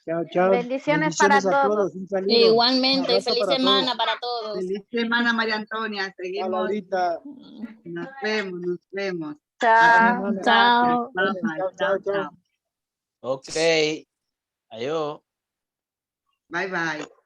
Chao, chao. Bendiciones para a todos. todos. Un saludo. Igualmente, Un abrazo feliz para semana todos. para todos. Feliz semana, María Antonia. Chao, Seguimos. Laurita. Nos vemos, nos vemos. Chao. Gracias. Chao. Bye, bye. Chao, Chao, chao, chao. chao. Ok. Adiós. Bye, bye.